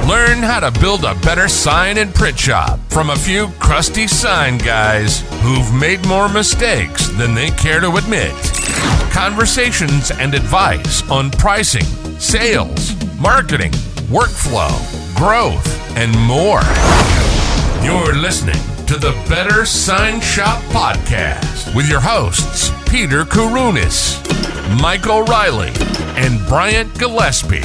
Learn how to build a better sign and print shop from a few crusty sign guys who've made more mistakes than they care to admit. Conversations and advice on pricing, sales, marketing, workflow, growth, and more. You're listening to the Better Sign Shop Podcast with your hosts, Peter Kourounis, Michael Riley, and Bryant Gillespie.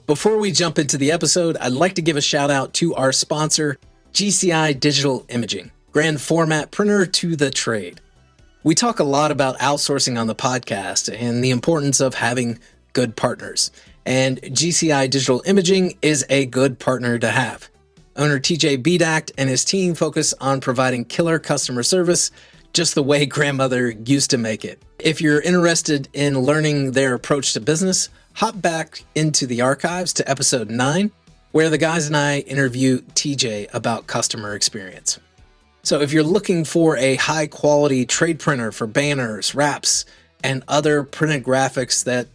Before we jump into the episode, I'd like to give a shout out to our sponsor, GCI Digital Imaging, grand format printer to the trade. We talk a lot about outsourcing on the podcast and the importance of having good partners, and GCI Digital Imaging is a good partner to have. Owner TJ Bedacht and his team focus on providing killer customer service just the way grandmother used to make it. If you're interested in learning their approach to business, hop back into the archives to episode 9, where the guys and I interview TJ about customer experience. So if you're looking for a high quality trade printer for banners, wraps, and other printed graphics that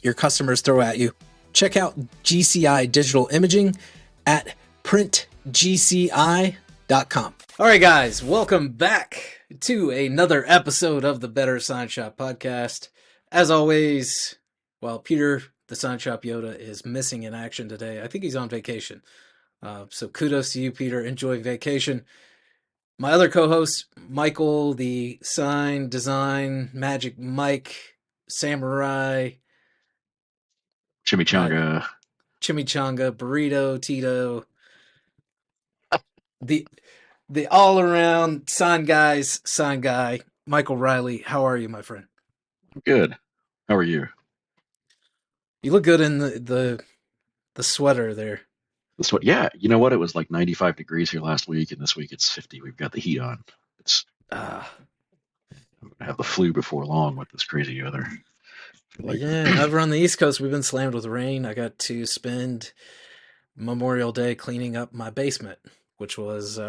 your customers throw at you, check out GCI Digital Imaging at printgci.com. All right, guys, welcome back to another episode of the Better Sign Shop Podcast. As always, well, Peter, the Sign Shop Yoda, is missing in action today. I think he's on vacation. So kudos to you, Peter. Enjoy vacation. My other co-host, Michael, the Sign Design Magic Mike, Samurai, Chimichanga, Burrito, Tito, the all-around sign guy, Michael Riley. How are you, my friend? I'm good. How are you? You look good in the sweater there. Yeah, you know what? It was like 95 degrees here last week, and this week it's 50. We've got the heat on. I'm gonna have the flu before long with this crazy weather. Yeah, over on the East Coast, we've been slammed with rain. I got to spend Memorial Day cleaning up my basement, which was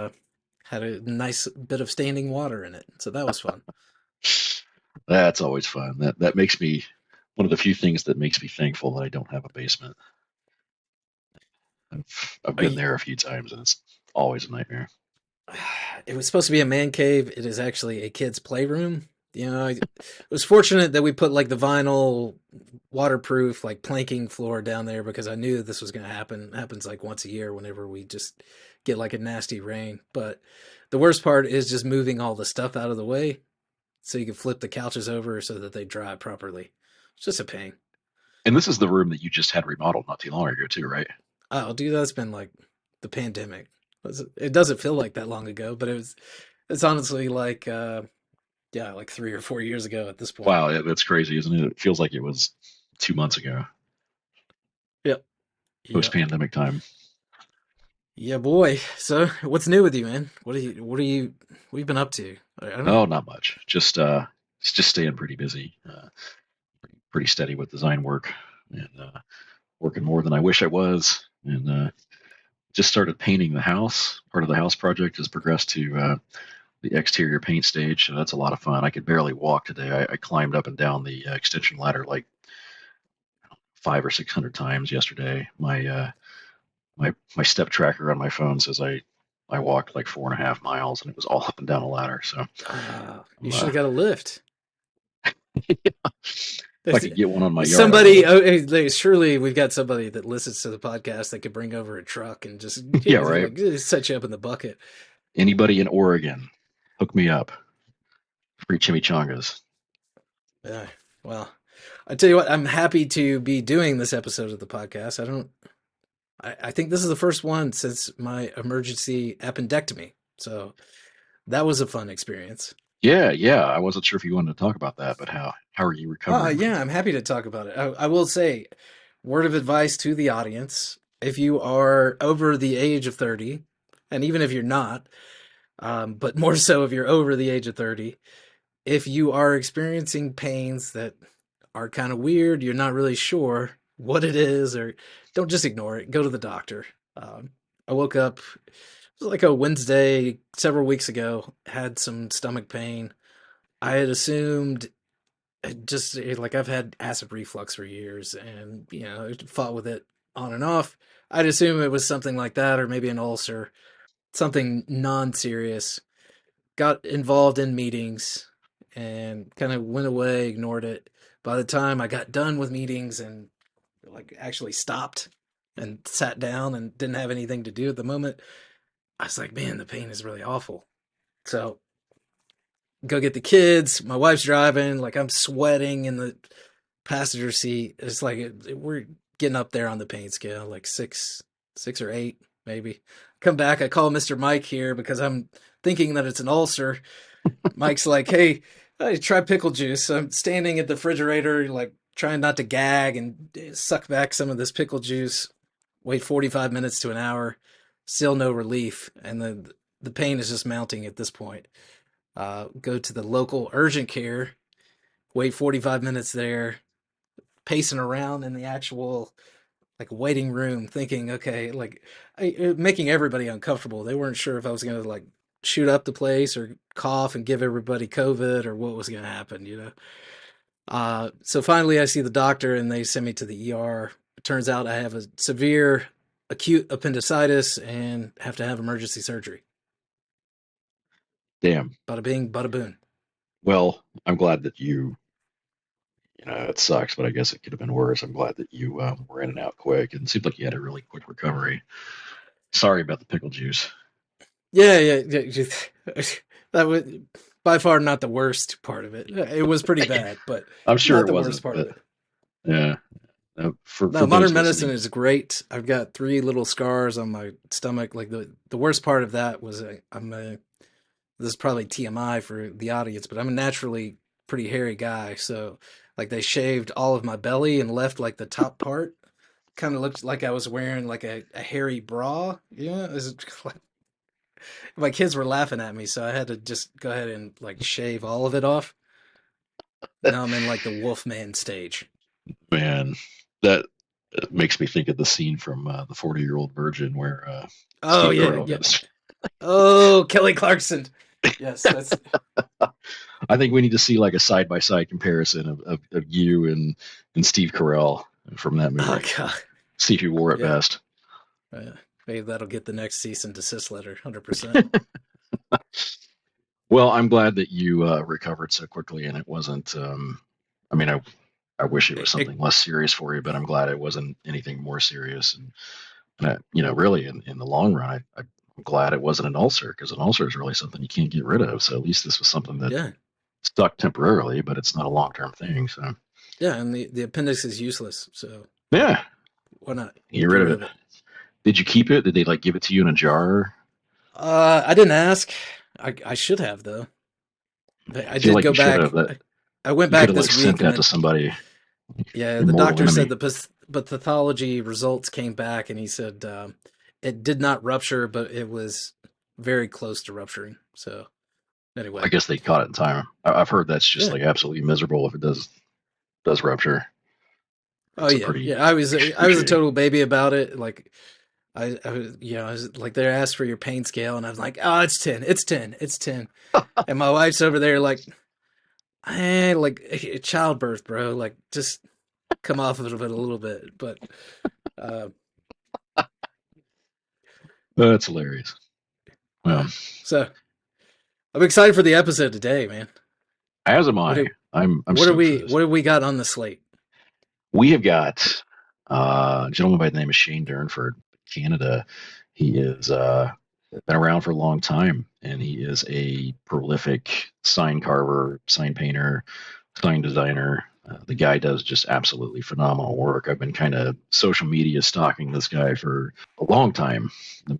had a nice bit of standing water in it, so that was fun. That's always fun. That makes me one of the few things that makes me thankful that I don't have a basement. I've been there a few times, and it's always a nightmare. It was supposed to be a man cave. It is actually a kid's playroom. You know, it was fortunate that we put like the vinyl waterproof like planking floor down there because I knew this was going to happen. It happens like once a year whenever we just get like a nasty rain. But the worst part is just moving all the stuff out of the way so you can flip the couches over so that they dry properly. It's just a pain. And this is the room that you just had remodeled not too long ago too, right? Oh, dude, that's been like the pandemic. It doesn't feel like that long ago, but it's honestly like, like 3 or 4 years ago at this point. Wow, that's crazy, isn't it? It feels like it was 2 months ago. Yep. Post-pandemic time. Yeah, boy. So what's new with you, man? What have you been up to? I don't know. Oh, not much. Just staying pretty busy. Pretty steady with design work and working more than I wish I was. And just started painting the house. Part of the house project has progressed to the exterior paint stage, so that's a lot of fun. I could barely walk today. I climbed up and down the extension ladder like 500 or 600 times yesterday. My step tracker on my phone says I walked like 4.5 miles, and it was all up and down a ladder. So you should have got a lift. Yeah. If I could get one on my yard. Surely we've got somebody that listens to the podcast that could bring over a truck and just right. Set you up in the bucket. Anybody in Oregon, hook me up. Free chimichangas. Yeah. Well, I tell you what, I'm happy to be doing this episode of the podcast. I think this is the first one since my emergency appendectomy. So that was a fun experience. Yeah. I wasn't sure if you wanted to talk about that, but how are you recovering? Yeah, I'm happy to talk about it. I will say, word of advice to the audience: if you are over the age of 30, and even if you're not, but more so if you're over the age of 30, if you are experiencing pains that are kind of weird, you're not really sure what it is, or don't just ignore it. Go to the doctor. I woke up was like a Wednesday several weeks ago. Had some stomach pain. I had assumed just like I've had acid reflux for years, and fought with it on and off. I'd assume it was something like that, or maybe an ulcer, something non-serious. Got involved in meetings and kind of went away, ignored it. By the time I got done with meetings and like actually stopped and sat down and didn't have anything to do at the moment, I was like, man, the pain is really awful. So go get the kids. My wife's driving. Like I'm sweating in the passenger seat. It's like we're getting up there on the pain scale, like six or eight, maybe. Come back. I call Mr. Mike here because I'm thinking that it's an ulcer. Mike's like, hey, try pickle juice. So I'm standing at the refrigerator, like trying not to gag and suck back some of this pickle juice. Wait 45 minutes to an hour, still no relief, and the pain is just mounting at this point. Go to the local urgent care, wait 45 minutes there, pacing around in the actual like waiting room, thinking, okay, like making everybody uncomfortable. They weren't sure if I was gonna like shoot up the place or cough and give everybody COVID or what was gonna happen. So finally, I see the doctor and they send me to the ER. It turns out I have a severe acute appendicitis and have to have emergency surgery. Damn. Bada bing, bada boom. Well, I'm glad that it sucks, but I guess it could have been worse. I'm glad that you were in and out quick, and it seemed like you had a really quick recovery. Sorry about the pickle juice. Yeah. That was by far not the worst part of it. It was pretty bad, but I'm sure not it the wasn't, worst part of but it. yeah. For No, those modern medicine listening, is great. I've got 3 little scars on my stomach. Like the worst part of that was this is probably TMI for the audience, but I'm a naturally pretty hairy guy. So like they shaved all of my belly and left like the top part. Kind of looked like I was wearing like a hairy bra. Yeah, my kids were laughing at me, so I had to just go ahead and like shave all of it off. Now I'm in like the Wolfman stage. man, that makes me think of the scene from the 40-Year-Old Virgin where Oh Steve yeah, Carell yeah. goes. Oh, Kelly Clarkson. Yes, that's I think we need to see like a side by side comparison of you and Steve Carell from that oh movie. god. See who wore it Yeah. best. Maybe that'll get the next cease and desist letter, 100%. Well, I'm glad that you recovered so quickly, and it wasn't. I mean, I wish it was something less serious for you, but I'm glad it wasn't anything more serious. And really, in the long run, I'm glad it wasn't an ulcer because an ulcer is really something you can't get rid of. So at least this was something that Yeah. stuck temporarily, but it's not a long term thing. So Yeah, and the appendix is useless, so yeah, why not get get rid of rid it. of it? Did you keep it? Did they like give it to you in a jar? I didn't ask. I should have though. I I feel did like go you should have. back. That I went you could back have like this week, sent and that to somebody, yeah, your the mortal doctor said enemy. the pathology results came back, and he said it did not rupture, but it was very close to rupturing. So Well, I anyway, guess they caught it in time. I've heard that's just yeah. like absolutely miserable if it does rupture. Oh It's a yeah, pretty yeah. I was a excruciating. total baby about it. Like I was, I was like, they asked for your pain scale, and I was like, oh, it's 10, it's 10, it's 10. And my wife's over there like, hey, like childbirth, bro. Like just come off of it a little bit. But uh, That's hilarious. Well, yeah. So I'm excited for the episode today, man. as am What I. do I'm stoked for this. what do we got on the slate? We have got a gentleman by the name of Shane Durnford, Canada. He is been around for a long time, and he is a prolific sign carver, sign painter, sign designer. The guy does just absolutely phenomenal work. I've been kind of social media stalking this guy for a long time,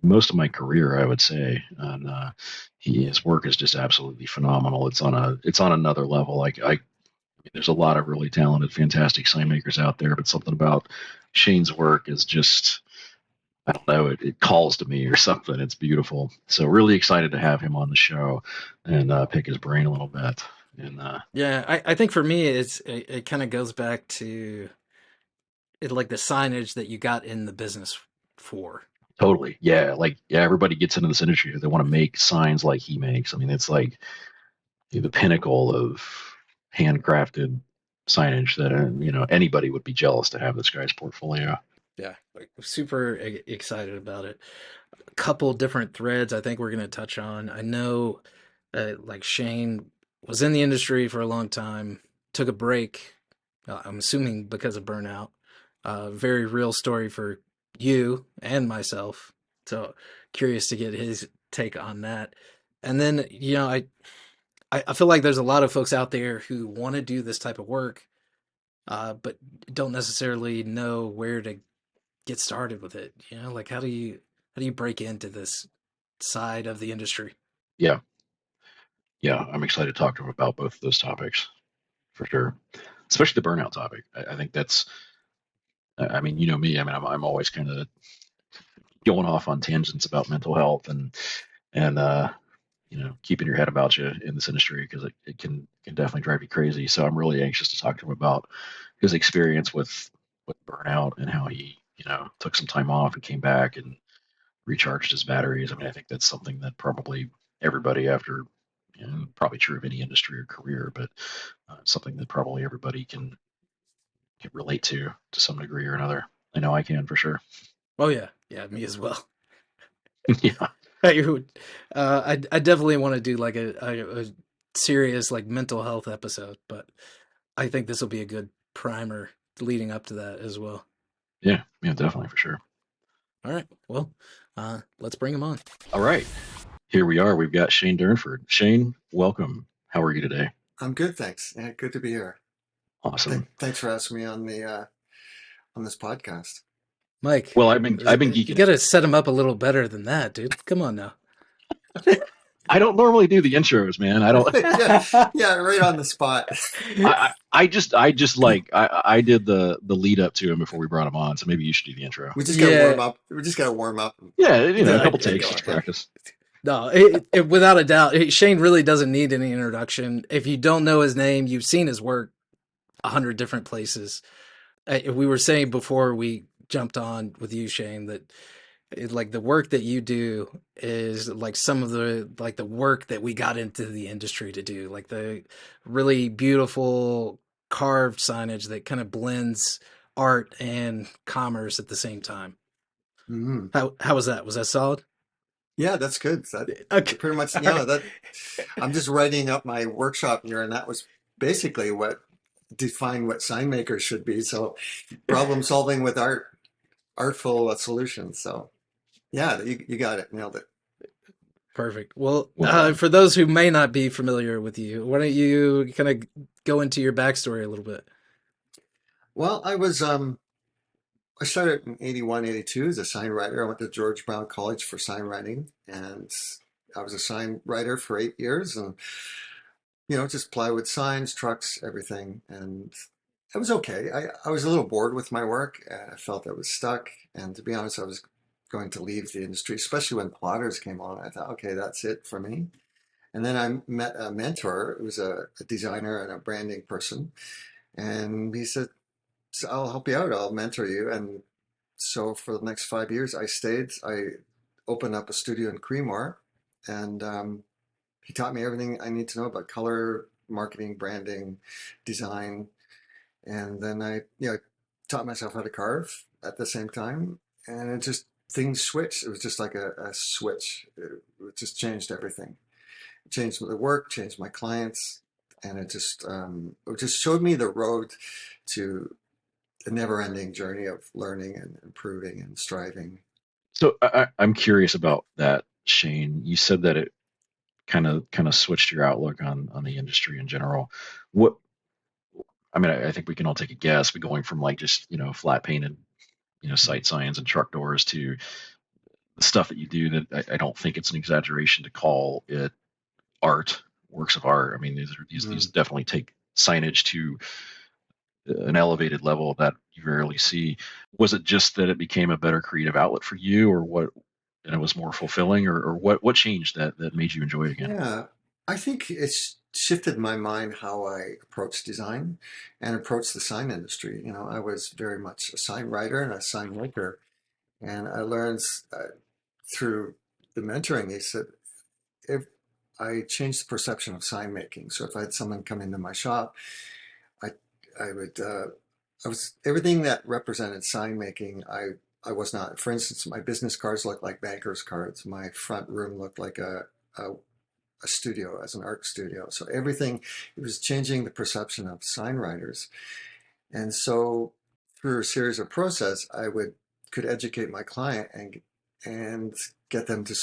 most of my career, I would say. And his work is just absolutely phenomenal. It's on another level. I there's a lot of really talented, fantastic sign makers out there, but something about Shane's work is just, I don't know, it calls to me or something. It's beautiful. So really excited to have him on the show and pick his brain a little bit. And Yeah, I think for me, it kind of goes back to it, like the signage that you got in the business for. Totally. Yeah. Like, yeah, everybody gets into this industry. They want to make signs like he makes. I mean, it's like the pinnacle of handcrafted signage that, anybody would be jealous to have this guy's portfolio. Yeah, like super excited about it. A couple different threads I think we're going to touch on. I know like Shane was in the industry for a long time, took a break, I'm assuming because of burnout. Very real story for you and myself. So curious to get his take on that. And then, I feel like there's a lot of folks out there who want to do this type of work, but don't necessarily know where to get started with it. Like how do you break into this side of the industry? Yeah. Yeah. I'm excited to talk to him about both of those topics for sure, especially the burnout topic. I think that's, I mean, you know me, I mean, I'm always kind of going off on tangents about mental health and keeping your head about you in this industry because it can definitely drive you crazy. So I'm really anxious to talk to him about his experience with burnout and how he took some time off and came back and recharged his batteries. I mean, I think that's something that probably everybody after probably true of any industry or career, but something that probably everybody can relate to some degree or another. I know I can for sure. Oh yeah, yeah, me as well. Yeah. I would, I definitely want to do like a serious like mental health episode, but I think this will be a good primer leading up to that as well. Yeah. Yeah. Definitely for sure. All right, well, let's bring him on. All right. Here we are. We've got Shane Durnford. Shane, welcome. How are you today? I'm good, thanks. Yeah, good to be here. Awesome. Thanks for asking me on the on this podcast. Mike, Well, I've been you geeking got it. to set him up a little better than that, dude. Come on now. I don't normally do the intros, man. I don't. Yeah, yeah, right on the spot. I just like I did the lead up to him before we brought him on. So maybe you should do the intro. We just got to Yeah, warm up. We just got to warm up. Yeah, a Yeah, couple get takes going. just Yeah. practice. no, without a doubt, Shane really doesn't need any introduction. If you don't know his name, you've seen his work 100 different places. We were saying before we jumped on with you, Shane, that like the work that you do is like some of the work that we got into the industry to do, like the really beautiful carved signage that kind of blends art and commerce at the same time. Hmm. How was that? Was that solid? Yeah, that's good. That Okay. pretty much, All yeah. right. That I'm just writing up my workshop here, and that was basically what defined what sign makers should be. So, problem solving with artful solutions. So, yeah, you got it, nailed it. Perfect. Well, Well done. for those who may not be familiar with you, why don't you kind of go into your backstory a little bit? Well, I started in 81, 82 as a sign writer. I went to George Brown College for sign writing, and I was a sign writer for 8 years, and just plywood signs, trucks, everything, and it was okay. I was a little bored with my work. I felt I was stuck, and to be honest, I was going to leave the industry, especially when plotters came on. I thought, okay, that's it for me. And then I met a mentor who was a designer and a branding person, and he said, so I'll help you out. I'll mentor you. And so for the next 5 years, I stayed. I opened up a studio in Creemore, and he taught me everything I need to know about color, marketing, branding, design. And then I taught myself how to carve at the same time. And it just, things switched. It was just like a switch. It just changed everything. It changed the work, changed my clients. And it just showed me the road to a never-ending journey of learning and improving and striving. So I'm curious about that, Shane. You said that it kind of switched your outlook on the industry in general. What I mean, I think we can all take a guess, but going from like just flat painted sight signs and truck doors to the stuff that you do that I don't think it's an exaggeration to call it art, works of art. I mean, these Mm. definitely take signage to an elevated level that you rarely see. Was it just that it became a better creative outlet for you, or what? And it was more fulfilling, or what changed that made you enjoy it again? Yeah, I think it's shifted my mind how I approach design and approach the sign industry. I was very much a sign writer and a sign maker, And I learned through the mentoring, he said, if I changed the perception of sign making. So if I had someone come into my shop, I I would I was everything that represented sign making. I was not. For instance, my business cards looked like bankers' cards. My front room looked like a, a studio, as an art studio. So everything, it was changing the perception of sign writers. And so through a series of process, I could educate my client and get them to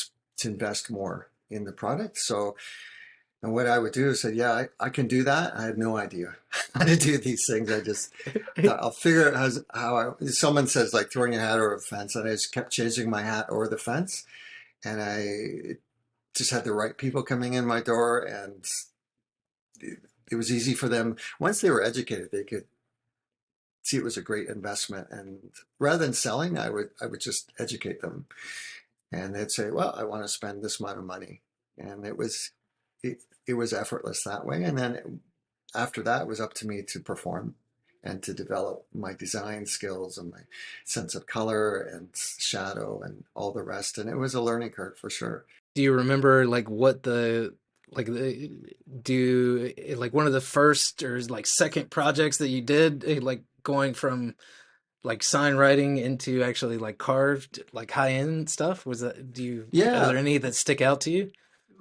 invest more in the product. So, and what I would do is say, yeah, I can do that. I had no idea how to do these things. I just thought I'll figure out someone says like throwing your hat over a fence, and I just kept changing my hat over the fence, and I just had the right people coming in my door, and it was easy for them. Once they were educated, they could see it was a great investment. And rather than selling, I would just educate them, and they'd say, "Well, I want to spend this amount of money," and it was effortless that way. And then after that, it was up to me to perform and to develop my design skills and my sense of color and shadow and all the rest. And it was a learning curve for sure. Do you remember like what the like the do like one of the first or like second projects that you did, like going from like sign writing into actually like carved like high end stuff? Was that are Yeah. there any that stick out to you?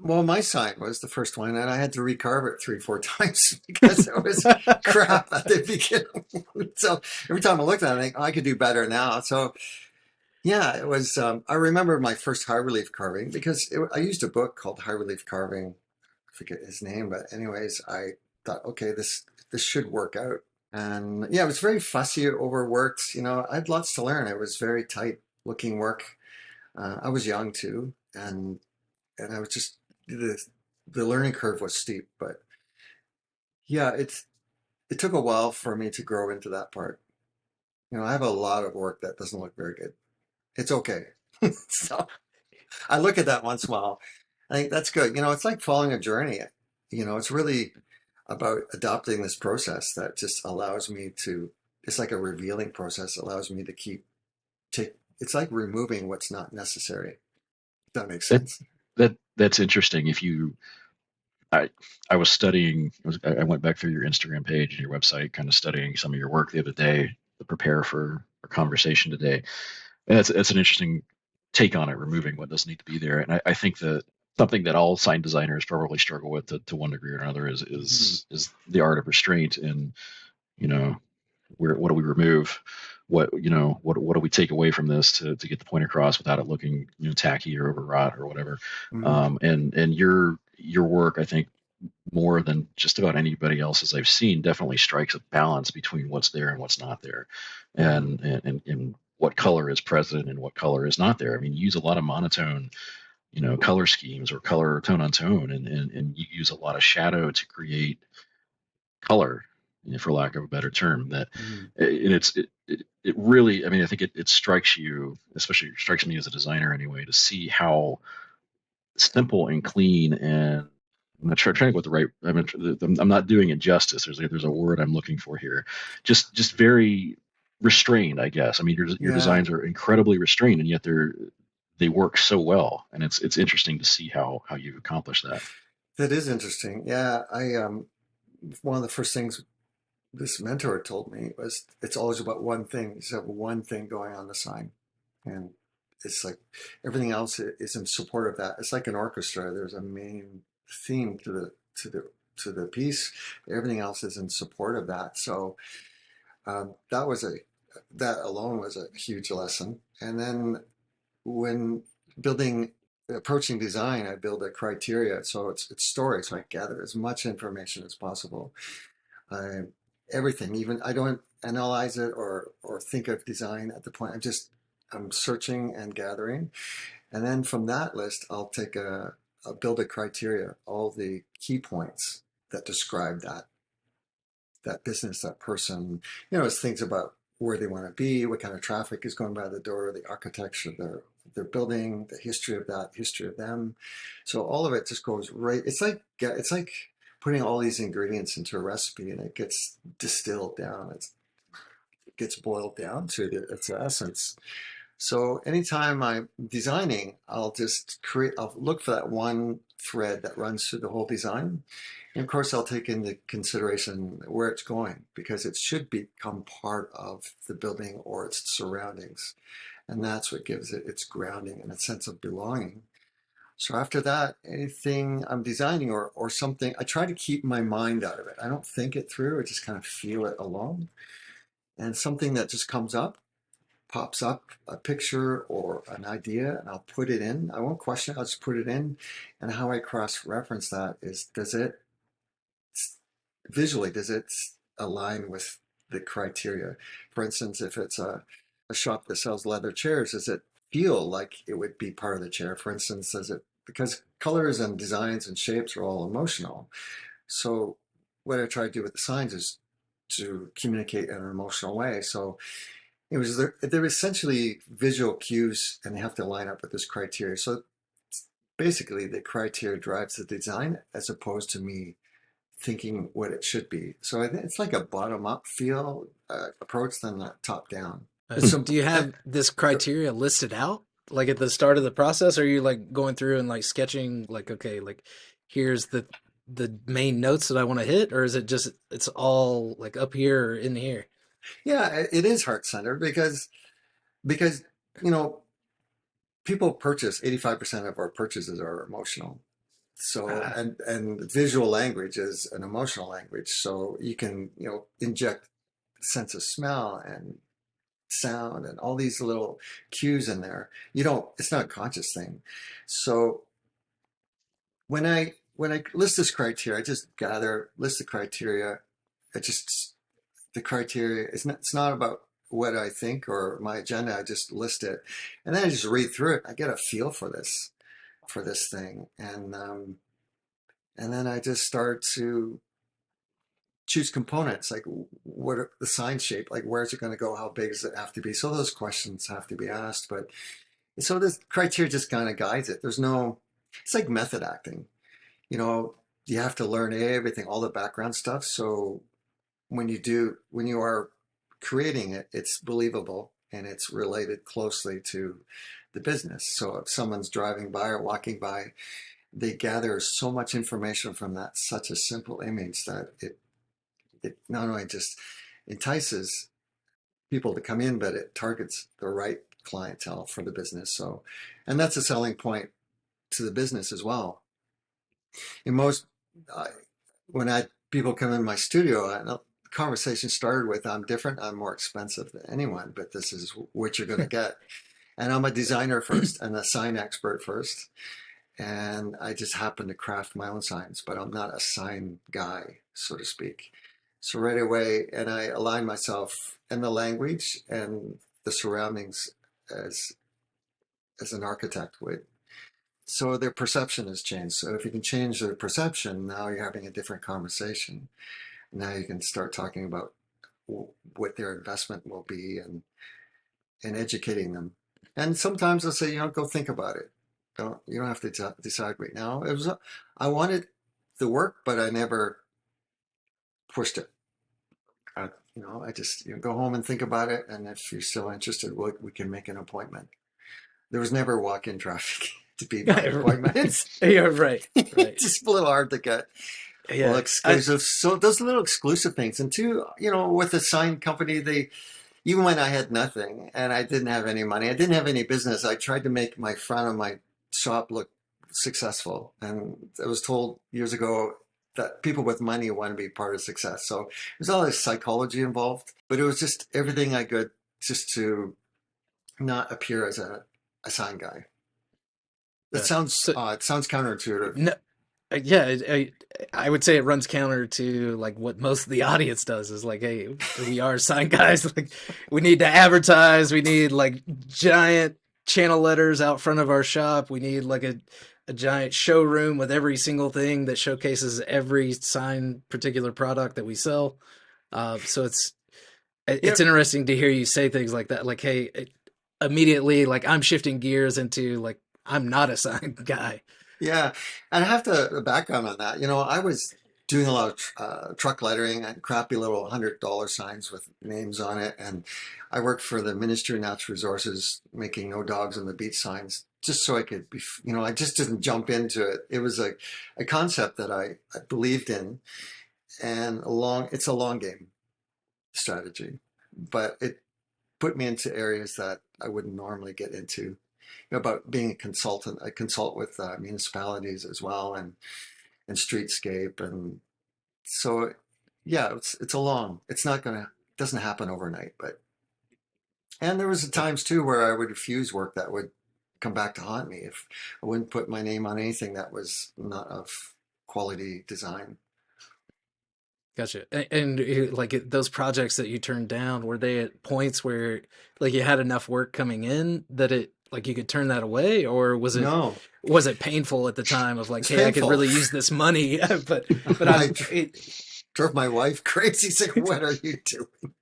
Well, my sign was the first one, and I had to recarve it 3, 4 times because it was crap at the beginning. So every time I looked at it, I think, oh, I could do better now. So yeah, it was. I remember my first high relief carving because I used a book called High Relief Carving. I forget his name, but anyways, I thought, okay, this should work out. And yeah, it was very fussy, overworked. I had lots to learn. It was very tight looking work. I was young too, and I was just the learning curve was steep. But yeah, it took a while for me to grow into that part. I have a lot of work that doesn't look very good. It's okay. So I look at that once in a while. I think that's good. It's like following a journey. It's really about adopting this process that just allows me to, it's like a revealing process, allows me to it's like removing what's not necessary. If that makes That sense. that's interesting. If you, I was studying. I went back through your Instagram page and your website, kind of studying some of your work the other day to prepare for our conversation today. And that's an interesting take on it, removing what doesn't need to be there. And I think that something that all sign designers probably struggle with to one degree or another Mhm. is the art of restraint. And you know, what do we remove? What do we take away from this to get the point across without it looking tacky or overwrought or whatever? Mhm. And your work, I think, more than just about anybody else's I've seen, definitely strikes a balance between what's there and what's not there, Mhm. and what color is present and what color is not there. I mean, you use a lot of monotone, color schemes or color tone on tone, and you use a lot of shadow to create color, for lack of a better term. That Mhm. and it really, I mean, I think it strikes you, especially strikes me as a designer anyway, to see how simple and clean, and I'm not trying to go with the right. I'm not doing it justice. There's a word I'm looking for here. Just very restrained, I guess. I mean, your Yeah, designs are incredibly restrained, and yet they work so well, and it's interesting to see how you've accomplished that. that is interesting. Yeah, one of the first things this mentor told me was it's always about one thing. You just have one thing going on the sign, and it's like everything else is in support of that. It's like an orchestra. There's a main theme to the piece. Everything else is in support of that. So that was that alone was a huge lesson. And then when building approaching design, I build a criteria. So it's story. So I gather as much information as possible. I, Everything, even I don't analyze it or think of design at the point. I'm searching and gathering, and then from that list, I'll build a criteria, all the key points that describe that business, that person. It's things about where they want to be, what kind of traffic is going by the door, the architecture of their building, the history of that, history of them. So all of it just goes right. It's like putting all these ingredients into a recipe, and it gets distilled down. It gets boiled down to its essence. So anytime I'm designing, I'll look for that one thread that runs through the whole design. And of course, I'll take into consideration where it's going because it should become part of the building or its surroundings. And that's what gives it its grounding and a sense of belonging. So after that, anything I'm designing or something, I try to keep my mind out of it. I don't think it through. I just kind of feel it alone. And something that just comes up, pops up, a picture or an idea, and I'll put it in. I won't question it. I'll just put it in. And how I cross-reference that is, does it align with the criteria? For instance, if it's a shop that sells leather chairs, does it feel like it would be part of the chair? For instance, because colors and designs and shapes are all emotional. So what I try to do with the signs is to communicate in an emotional way. So they're essentially visual cues and they have to line up with this criteria. So basically the criteria drives the design as opposed to me thinking what it should be. So I think it's like a bottom-up feel approach than a top-down. Do you have this criteria listed out like at the start of the process, or are you like going through and like sketching like, okay, like here's the main notes that I want to hit, or is it just it's all like up here or in here? Yeah, it is heart-centered because you know people purchase 85% of our purchases are emotional. So and visual language is an emotional language. So you can inject sense of smell and sound and all these little cues in there. It's not a conscious thing. So when I list this criteria, I just list the criteria. The criteria it's not about what I think or my agenda. I just list it, and then I just read through it. I get a feel for this thing, and then I just start to choose components, like what are the sign shape, like where's it going to go, how big does it have to be? So those questions have to be asked. But so this criteria just kind of guides it. It's like method acting. You have to learn everything, all the background stuff. So when you are creating it, it's believable and it's related closely to the business. So if someone's driving by or walking by, they gather so much information from such a simple image that it not only just entices people to come in, but it targets the right clientele for the business. So, and that's a selling point to the business as well. In most, when people come in my studio, the conversation started with, I'm different, I'm more expensive than anyone, but this is what you're going to get. And I'm a designer first and a sign expert first. And I just happen to craft my own signs, but I'm not a sign guy, so to speak. So right away, and I align myself in the language and the surroundings as an architect would. So their perception has changed. So if you can change their perception, now you're having a different conversation. Now you can start talking about what their investment will be and educating them. And sometimes I'll say, go think about it. You don't have to decide right now. I wanted the work, but I never pushed it. I just go home and think about it, and if you're still interested, we can make an appointment. There was never walk-in traffic to be my appointments. Yeah, right. It's just a little hard to get. Yeah, exclusive. So those little exclusive things, and two, with the sign company, even when I had nothing and I didn't have any money, I didn't have any business, I tried to make my front of my shop look successful. And I was told years ago that people with money want to be part of success. So there's all this psychology involved, but it was just everything I could just to not appear as a sign guy. That sounds odd. It sounds counterintuitive. No, yeah, I would say it runs counter to like what most of the audience does is like, hey, we are sign guys. Like we need to advertise. We need like giant channel letters out front of our shop. We need like a giant showroom with every single thing that showcases every sign particular product that we sell. So it's interesting to hear you say things like that. Like, hey, immediately, like I'm shifting gears into like, I'm not a sign guy. Yeah. And I have to background on that. I was doing a lot of truck lettering and crappy little $100 signs with names on it. And I worked for the Ministry of Natural Resources, making no dogs on the beach signs, just so I could be, I just didn't jump into it. It was a concept that I believed in, and it's a long game strategy, but it put me into areas that I wouldn't normally get into. About being a consultant, I consult with municipalities as well, and streetscape, and so yeah, it's not gonna, it doesn't happen overnight, but, and there was times too where I would refuse work that would come back to haunt me if I wouldn't put my name on anything that was not of quality design. Gotcha. And like those projects that you turned down, were they at points where like you had enough work coming in that it like you could turn that away, or No, was it painful at the time of like, it's hey, I could painful. really use this money, but I drove my wife crazy. She's like, "What are you doing?"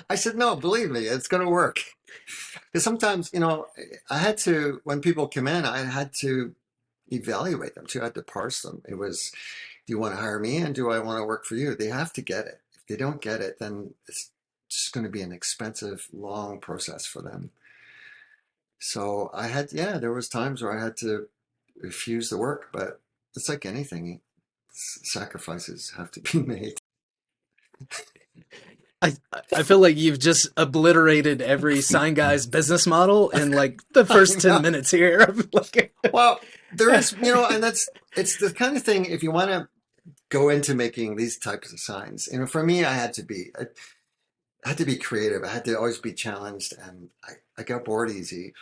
I said, "No, believe me, it's going to work." Because sometimes, I had to, when people come in, I had to evaluate them too. I had to parse them. It was, do you want to hire me and do I want to work for you? They have to get it. If they don't get it, then it's just going to be an expensive, long process for them. So there was times where I had to refuse the work, but it's like anything, sacrifices have to be made. I I feel like you've just obliterated every sign guy's business model in like the first 10 minutes here. I'm like, Well, there is, and it's the kind of thing, if you want to go into making these types of signs, for me, I had to be creative. I had to always be challenged, and I got bored easy.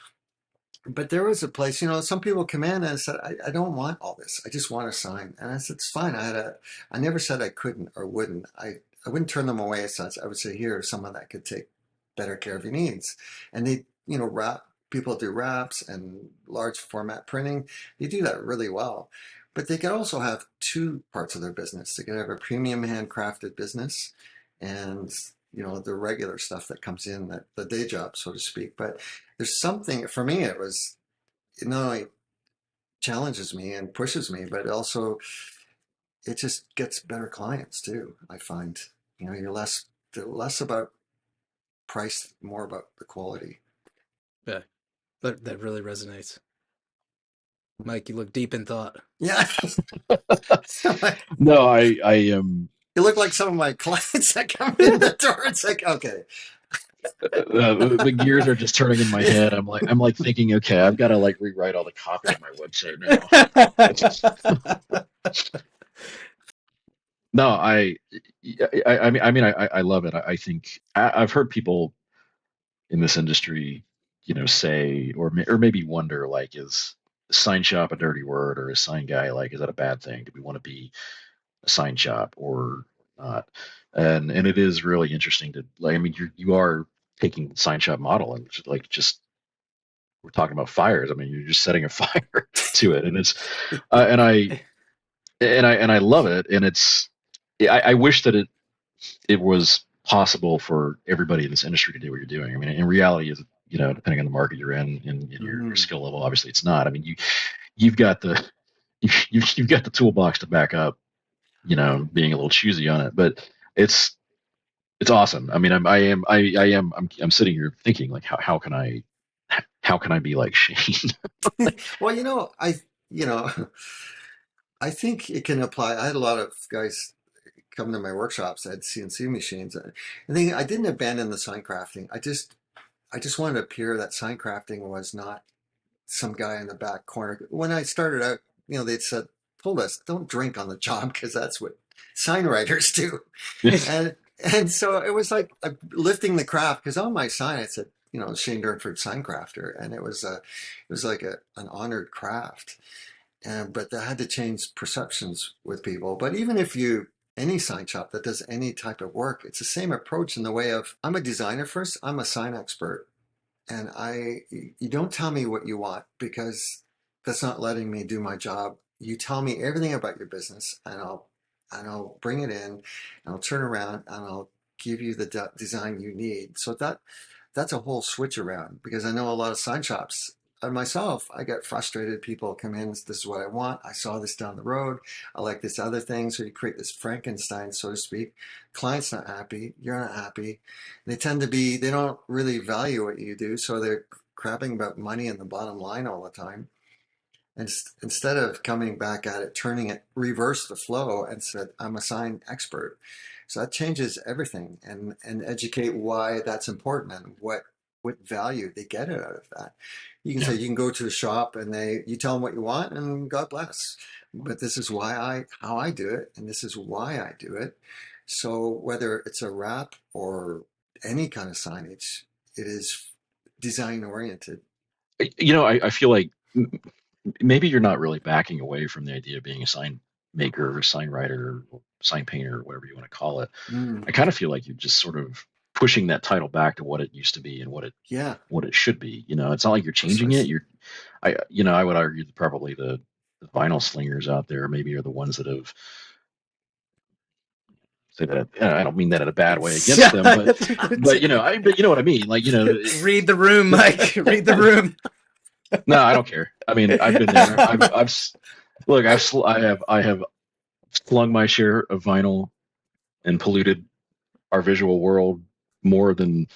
But there was a place, some people come in and said, I don't want all this. I just want a sign. And I said, it's fine. I never said I couldn't or wouldn't. I wouldn't turn them away as such. I would say, here's someone that could take better care of your needs. And they, people do wraps and large format printing. They do that really well. But they could also have two parts of their business. They could have a premium handcrafted business and, the regular stuff that comes in, that the day job, so to speak. But there's something, for me, it not only challenges me and pushes me, but also it just gets better clients too. I find, they're less about price, more about the quality. yeah, that really resonates. Mike, you look deep in thought. Yeah. No, I am. You look like some of my clients that come in the door. It's like, okay. The gears are just turning in my head. I'm like thinking, okay, I've got to like rewrite all the copy on my website now. No, I love it. I think I've heard people in this industry, say, or maybe wonder, like, is sign shop a dirty word, or is sign guy, like, is that a bad thing? Do we want to be a sign shop or not? And it is really interesting to, like, I mean, you are taking the sign shop model and just we're talking about fires. I mean, you're just setting a fire to it, and it's and I love it, and I wish that it was possible for everybody in this industry to do what you're doing. I mean, in reality, is depending on the market you're in and your skill level, obviously it's not. I mean, you've got the you've got the toolbox to back up, being a little choosy on it, but it's awesome. I mean, I'm sitting here thinking, like, how can I be like Shane? Well, I think it can apply. I had a lot of guys come to my workshops that had CNC machines. And I didn't abandon the sign crafting. I just wanted to appear that sign crafting was not some guy in the back corner. When I started out, they'd told us, don't drink on the job, because that's what sign writers do. And so it was like lifting the craft, because on my sign it said, Shane Durnford, sign crafter, and it was like an honored craft. But that had to change perceptions with people. But even if any sign shop that does any type of work, it's the same approach in the way of, I'm a designer first, I'm a sign expert. And you don't tell me what you want, because that's not letting me do my job. You tell me everything about your business, and I'll bring it in, and I'll turn around, and I'll give you the design you need. So that's a whole switch around, because I know a lot of sign shops, myself, I get frustrated. People come in, this is what I want. I saw this down the road. I like this other thing. So you create this Frankenstein, so to speak. Client's not happy. You're not happy. They tend to be, they don't really value what you do. So they're crapping about money and the bottom line all the time. And instead of coming back at it, turning it, reverse the flow and said, I'm a sign expert. So that changes everything, and educate why that's important and what value they get out of that. You can say you can go to a shop and you tell them what you want and God bless. But this is how I do it, and this is why I do it. So whether it's a wrap or any kind of signage, it is design oriented. I feel like maybe you're not really backing away from the idea of being a sign maker or sign writer or sign painter or whatever you want to call it. I kind of feel like you're just sort of pushing that title back to what it used to be and what it should be. It's not like you're changing it. I would argue that probably the vinyl slingers out there maybe are the ones that have say that. I don't mean that in a bad way against them, but you know what I mean. Like read the room, Mike. Read the room. No, I don't care. I mean, I've been there. I have slung my share of vinyl and polluted our visual world more than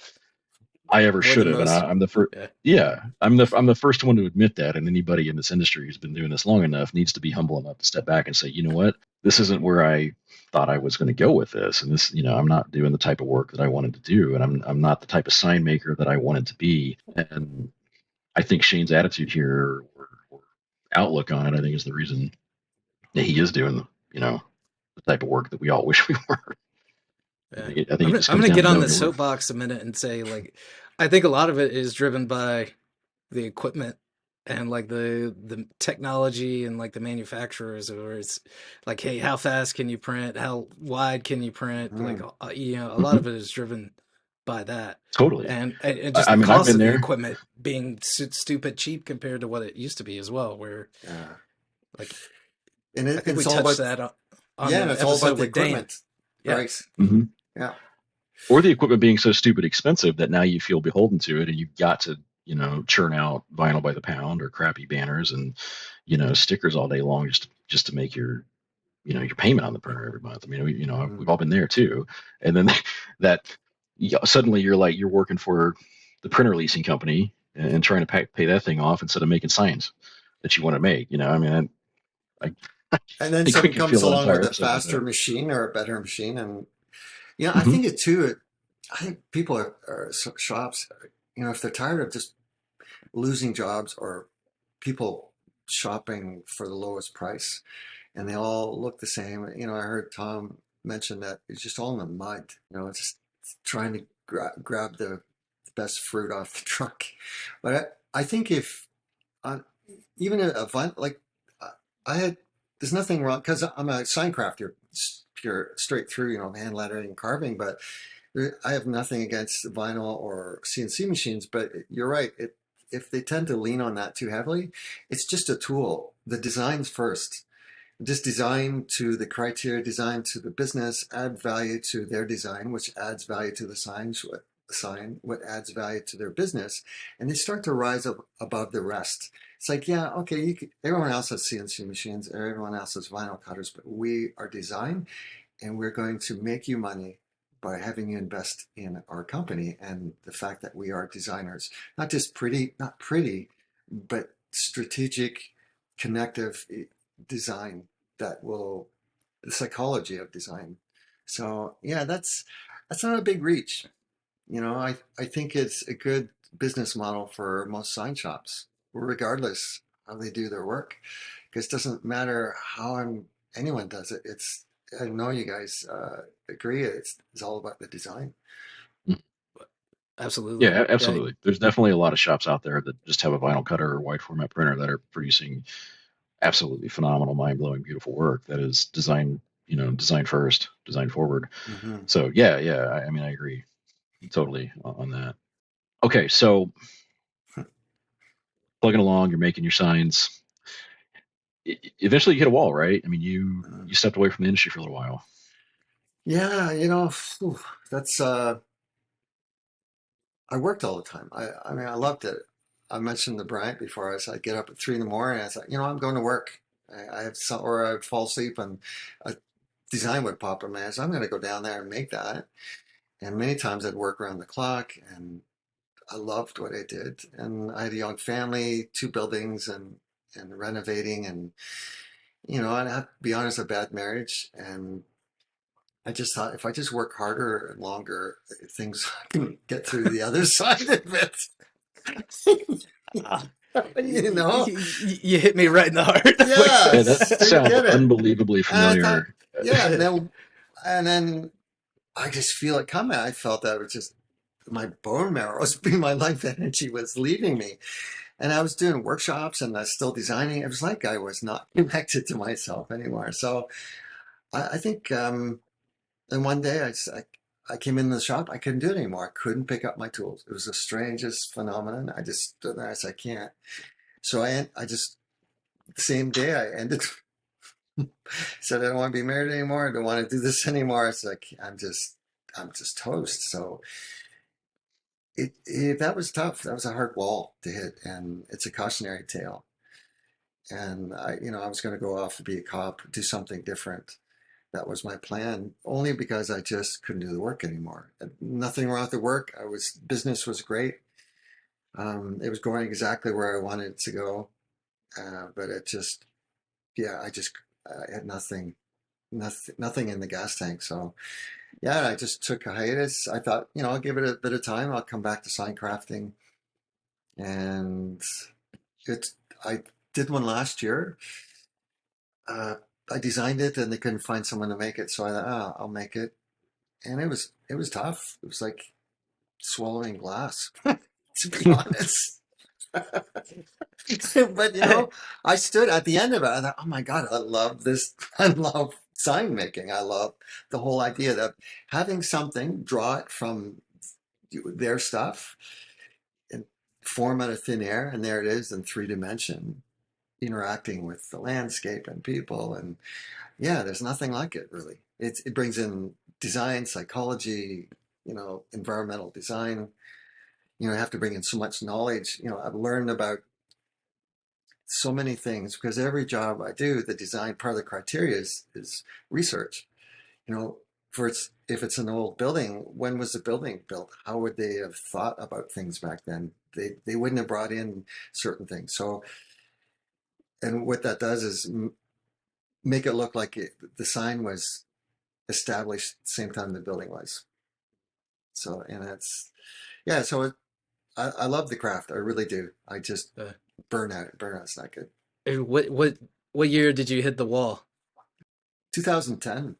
I ever should have, and I'm the first. Yeah, I'm the first one to admit that. And anybody in this industry who's been doing this long enough needs to be humble enough to step back and say, you know what, this isn't where I thought I was going to go with this, and this, I'm not doing the type of work that I wanted to do, and I'm not the type of sign maker that I wanted to be. And I think Shane's attitude here or outlook on it, I think, is the reason that he is doing, the type of work that we all wish we were. Yeah. I'm going to get on the soapbox a minute and say, like, I think a lot of it is driven by the equipment and like the technology and like the manufacturers, where it's like, hey, how fast can you print? How wide can you print? Like, a lot of it is driven by that. Totally. And just the cost of the equipment being stupid cheap compared to what it used to be as well, where like, and I think we touched that on and it's all about the equipment. Right. Mm-hmm. Yeah. Or the equipment being so stupid expensive that now you feel beholden to it, and you've got to, churn out vinyl by the pound or crappy banners and, stickers all day long just to make your payment on the printer every month. I mean, we've all been there too. And then suddenly you're working for the printer leasing company and trying to pay that thing off instead of making signs that you want to make. I mean, and then something comes along with a faster machine or a better machine, and I think I think people are shops, if they're tired of just losing jobs or people shopping for the lowest price, and they all look the same. I heard Tom mention that it's just all in the mud. Just trying to grab the best fruit off the truck. But I think if even a like there's nothing wrong, because I'm a sign crafter, pure straight through, hand lettering and carving, but I have nothing against vinyl or CNC machines. But you're right. If they tend to lean on that too heavily, it's just a tool. The design's first. Just design to the criteria, design to the business, add value to their design, which adds value to the sign, what adds value to their business, and they start to rise up above the rest. It's like, everyone else has CNC machines, everyone else has vinyl cutters, but we are design, and we're going to make you money by having you invest in our company. And the fact that we are designers, not just not pretty, but strategic, connective design the psychology of design. So that's not a big reach. I think it's a good business model for most sign shops, regardless how they do their work, because it doesn't matter how anyone does it. I know you guys agree. It's all about the design. Absolutely. Yeah, absolutely. There's definitely a lot of shops out there that just have a vinyl cutter or wide format printer that are producing absolutely phenomenal, mind-blowing, beautiful work that is design first, design forward. Mm-hmm. So I mean, I agree totally on that. Okay, so plugging along, you're making your signs. Eventually you hit a wall, right? I mean, you stepped away from the industry for a little while. Yeah, that's I worked all the time. I mean, I loved it. I mentioned the Bryant before. I'd get up at 3 in the morning. I was like, I'm going to work. I have some, or I'd fall asleep and a design would pop in my head. So I'm going to go down there and make that. And many times I'd work around the clock, and I loved what I did. And I had a young family, 2 buildings, and renovating, and I'd have to be honest, a bad marriage. And I just thought if I just work harder and longer, things can get through the other side of it. Ah, you know? you hit me right in the heart. Yeah, Yeah, that so you sounds get it. unbelievably And I thought, familiar. yeah, and then I just feel it coming. I felt that it was just my bone marrow was being my life energy was leaving me. And I was doing workshops and I was still designing. It was like I was not connected to myself anymore. So I think, and one day I came in the shop. I couldn't do it anymore. I couldn't pick up my tools. It was the strangest phenomenon. I just stood there. I said, I can't. So I just, the same day I ended, said, I don't want to be married anymore. I don't want to do this anymore. It's like, I'm just toast. So that was tough. That was a hard wall to hit, and it's a cautionary tale. And I was going to go off to be a cop, do something different. That was my plan, only because I just couldn't do the work anymore. Nothing wrong with the work. Business was great. It was going exactly where I wanted it to go. But it just, yeah, I had nothing in the gas tank. So yeah, I just took a hiatus. I thought, I'll give it a bit of time. I'll come back to sign crafting. And I did one last year. I designed it and they couldn't find someone to make it. So I thought, I'll make it. And it was tough. It was like swallowing glass, to be honest. But I stood at the end of it. I thought, oh my God, I love this. I love sign making. I love the whole idea that having something, draw it from their stuff and form out of thin air. And there it is in 3 dimension, interacting with the landscape and people. And yeah, there's nothing like it really. It brings in design, psychology, environmental design. I have to bring in so much knowledge. I've learned about so many things because every job I do, the design part of the criteria is research. If it's an old building, when was the building built? How would they have thought about things back then? They wouldn't have brought in certain things. So, and what that does is make it look like the sign was established the same time the building was. So, and that's, yeah, so I love the craft. I really do. I just, burnout's not good. What year did you hit the wall? 2010.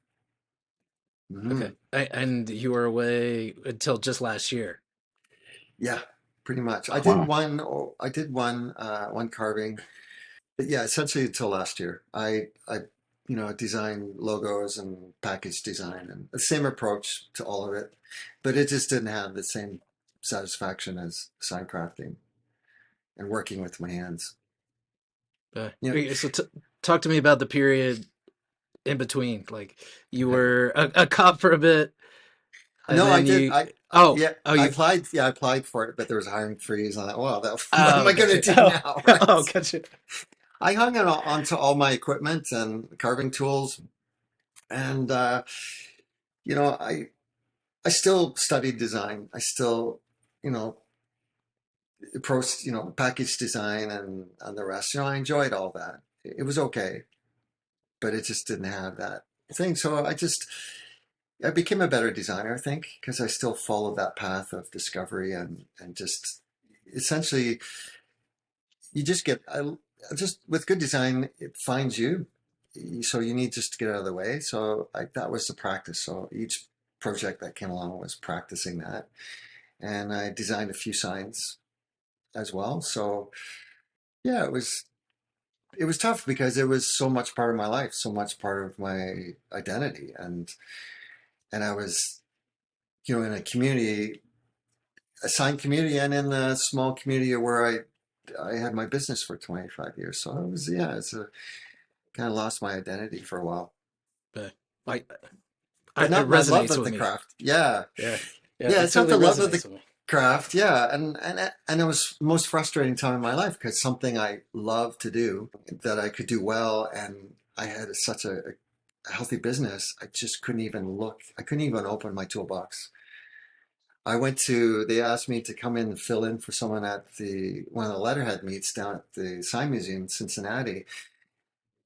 Mm-hmm. Okay. And you were away until just last year. Yeah, pretty much. Wow. I did one carving. But yeah, essentially until last year. I designed logos and package design and the same approach to all of it, but it just didn't have the same satisfaction as sign crafting and working with my hands. So talk to me about the period in between. Like you were a cop for a bit. No, I did. I applied. Yeah, I applied for it, but there was a hiring freeze. And I thought, well, what Oh, am I going to gotcha. do now? Right? Oh, gotcha. I hung onto all my equipment and carving tools, and I still studied design. I still, package design and the rest. I enjoyed all that. It was okay, but it just didn't have that thing. So I became a better designer, I think, because I still followed that path of discovery and just essentially you just with good design, it finds you. So you need just to get out of the way. So that was the practice. So each project that came along was practicing that. And I designed a few signs as well. So yeah, it was tough because it was so much part of my life, so much part of my identity. And I was, in a sign community and in the small community where I had my business for 25 years. So it's kind of lost my identity for a while. But not my love resonates of with the me. craft. Yeah. Yeah. It's not the love of the craft, yeah, and it was the most frustrating time in my life because something I love to do that I could do well, and I had such a healthy business. I just couldn't even look. I couldn't even open my toolbox. They asked me to come in and fill in for someone at one of the letterhead meets down at the Sign Museum in Cincinnati.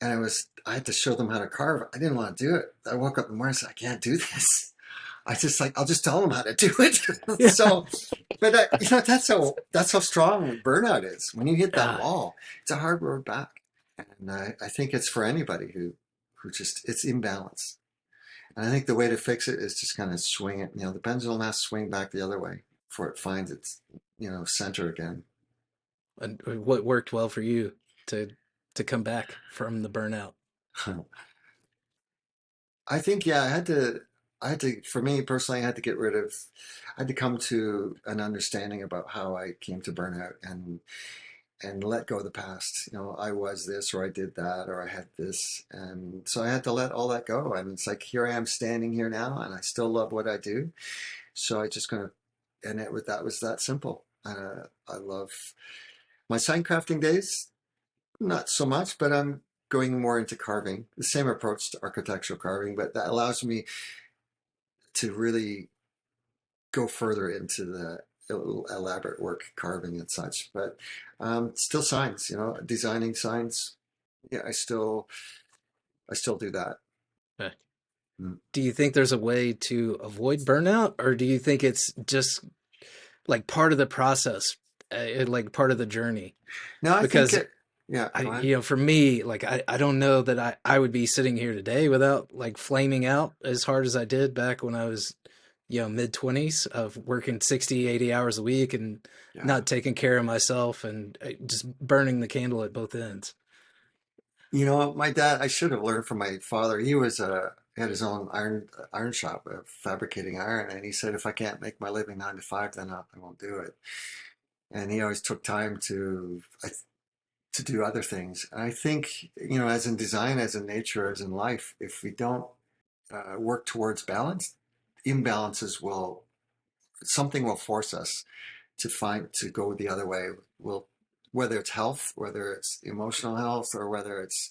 And I had to show them how to carve. I didn't want to do it. I woke up in the morning and said, I can't do this. I'll just tell them how to do it. Yeah. So, but that's how strong burnout is. When you hit that wall, it's a hard road back. And I think it's for anybody who just, it's imbalance. And I think the way to fix it is just kind of swing it. The pendulum has to swing back the other way before it finds its, center again. And what worked well for you to come back from the burnout? I think, yeah, for me personally, I had to come to an understanding about how I came to burnout and let go of the past. I was this, or I did that, or I had this. And so I had to let all that go. And it's like, here I am standing here now, and I still love what I do. So I just that was that simple. I love my sign crafting days, not so much, but I'm going more into carving, the same approach to architectural carving, but that allows me to really go further into the elaborate work, carving and such. But still signs, designing signs. Yeah, I still do that. Okay. Do you think there's a way to avoid burnout, or do you think it's just like part of the process, like part of the journey? No, because yeah, for me, like I don't know that I would be sitting here today without like flaming out as hard as I did back when I was mid-20s, of working 60, 80 hours a week and not taking care of myself and just burning the candle at both ends. My dad, I should have learned from my father. He had his own iron shop, fabricating iron, and he said, if I can't make my living 9 to 5, then I won't do it. And he always took time to do other things. And I think, as in design, as in nature, as in life, if we don't work towards balance, something will force us to go the other way. Whether it's health, whether it's emotional health, or whether it's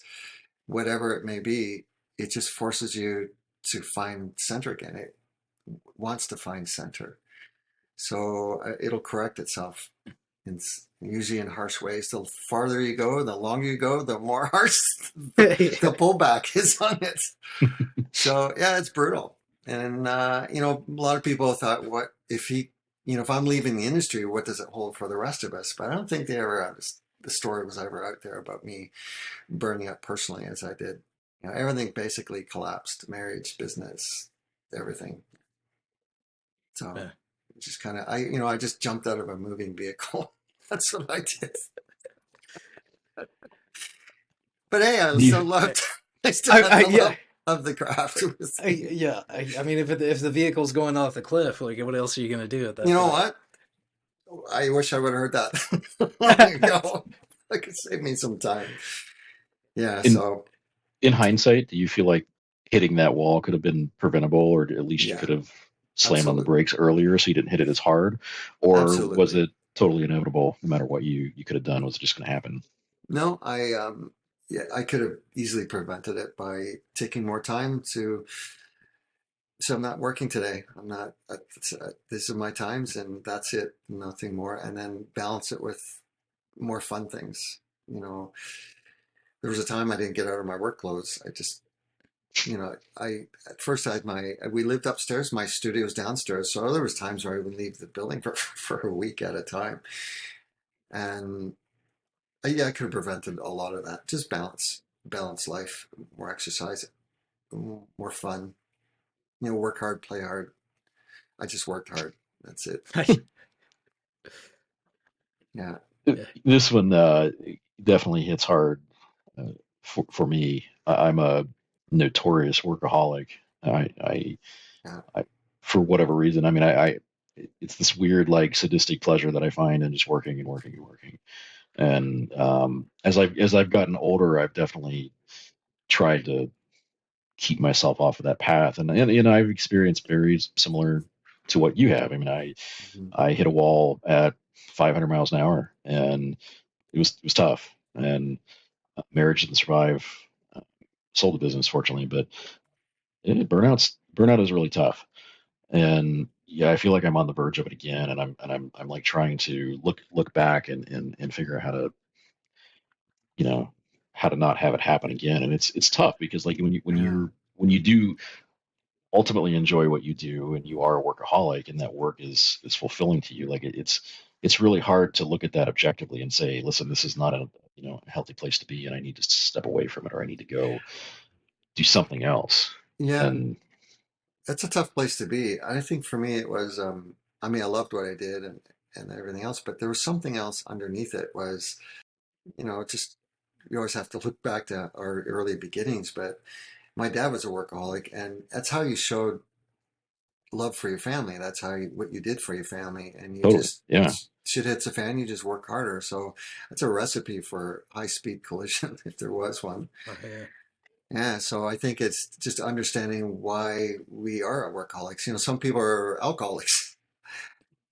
whatever it may be, it just forces you to find center again. It wants to find center. So it'll correct itself. Usually in harsh ways. The farther you go, the longer you go, the more harsh the pullback is on it. So yeah, it's brutal. And a lot of people thought, what if if I'm leaving the industry, what does it hold for the rest of us? But I don't think the story was ever out there about me burning up personally as I did. Everything basically collapsed: marriage, business, everything. So just kind of, I just jumped out of a moving vehicle. That's what I did. But hey, I still loved. I still had the love of the craft. I mean, if the vehicle's going off the cliff, like, what else are you going to do at that? You know what? I wish I would have heard that long ago. That could save me some time. Yeah. In hindsight, do you feel like hitting that wall could have been preventable, or at least you could have slammed on the brakes earlier so you didn't hit it as hard? Or was it totally inevitable? No matter what you could have done, was it just going to happen? No, I could have easily prevented it by taking more time to. So I'm not working today. I'm not. This is my times, and that's it. Nothing more. And then balance it with more fun things. There was a time I didn't get out of my work clothes. I just, at first we lived upstairs. My studio was downstairs, so there was times where I would leave the building for a week at a time, and I could have prevented a lot of that. Just balance life, more exercise, more fun. Work hard, play hard. I just worked hard. That's it. Yeah. This one definitely hits hard for me. I'm a notorious workaholic. I for whatever reason, I mean, it's this weird, like, sadistic pleasure that I find in just working and working and working. And as I've gotten older, I've definitely tried to keep myself off of that path. And I've experienced very similar to what you have. I mean, I hit a wall at 500 miles an hour, and it was tough. And marriage didn't survive. Uh, Sold the business, fortunately, but burnout is really tough. And yeah, I feel like I'm on the verge of it again, and I'm like trying to look back and figure out how to, you know, how to not have it happen again. And it's tough because like when you do ultimately enjoy what you do and you are a workaholic and that work is fulfilling to you, like it's really hard to look at that objectively and say, listen, this is not a, a healthy place to be, and I need to step away from it, or I need to go do something else. Yeah, And that's a tough place to be. I think for me it was, I mean, I loved what I did and everything else, but there was something else underneath it was, just you always have to look back to our early beginnings. But my dad was a workaholic, and that's how you showed love for your family. That's what you did for your family, and you totally, just yeah, shit hits a fan, you just work harder. So that's a recipe for high speed collision if there was one. Oh, yeah. Yeah, so I think it's just understanding why we are workaholics. Some people are alcoholics.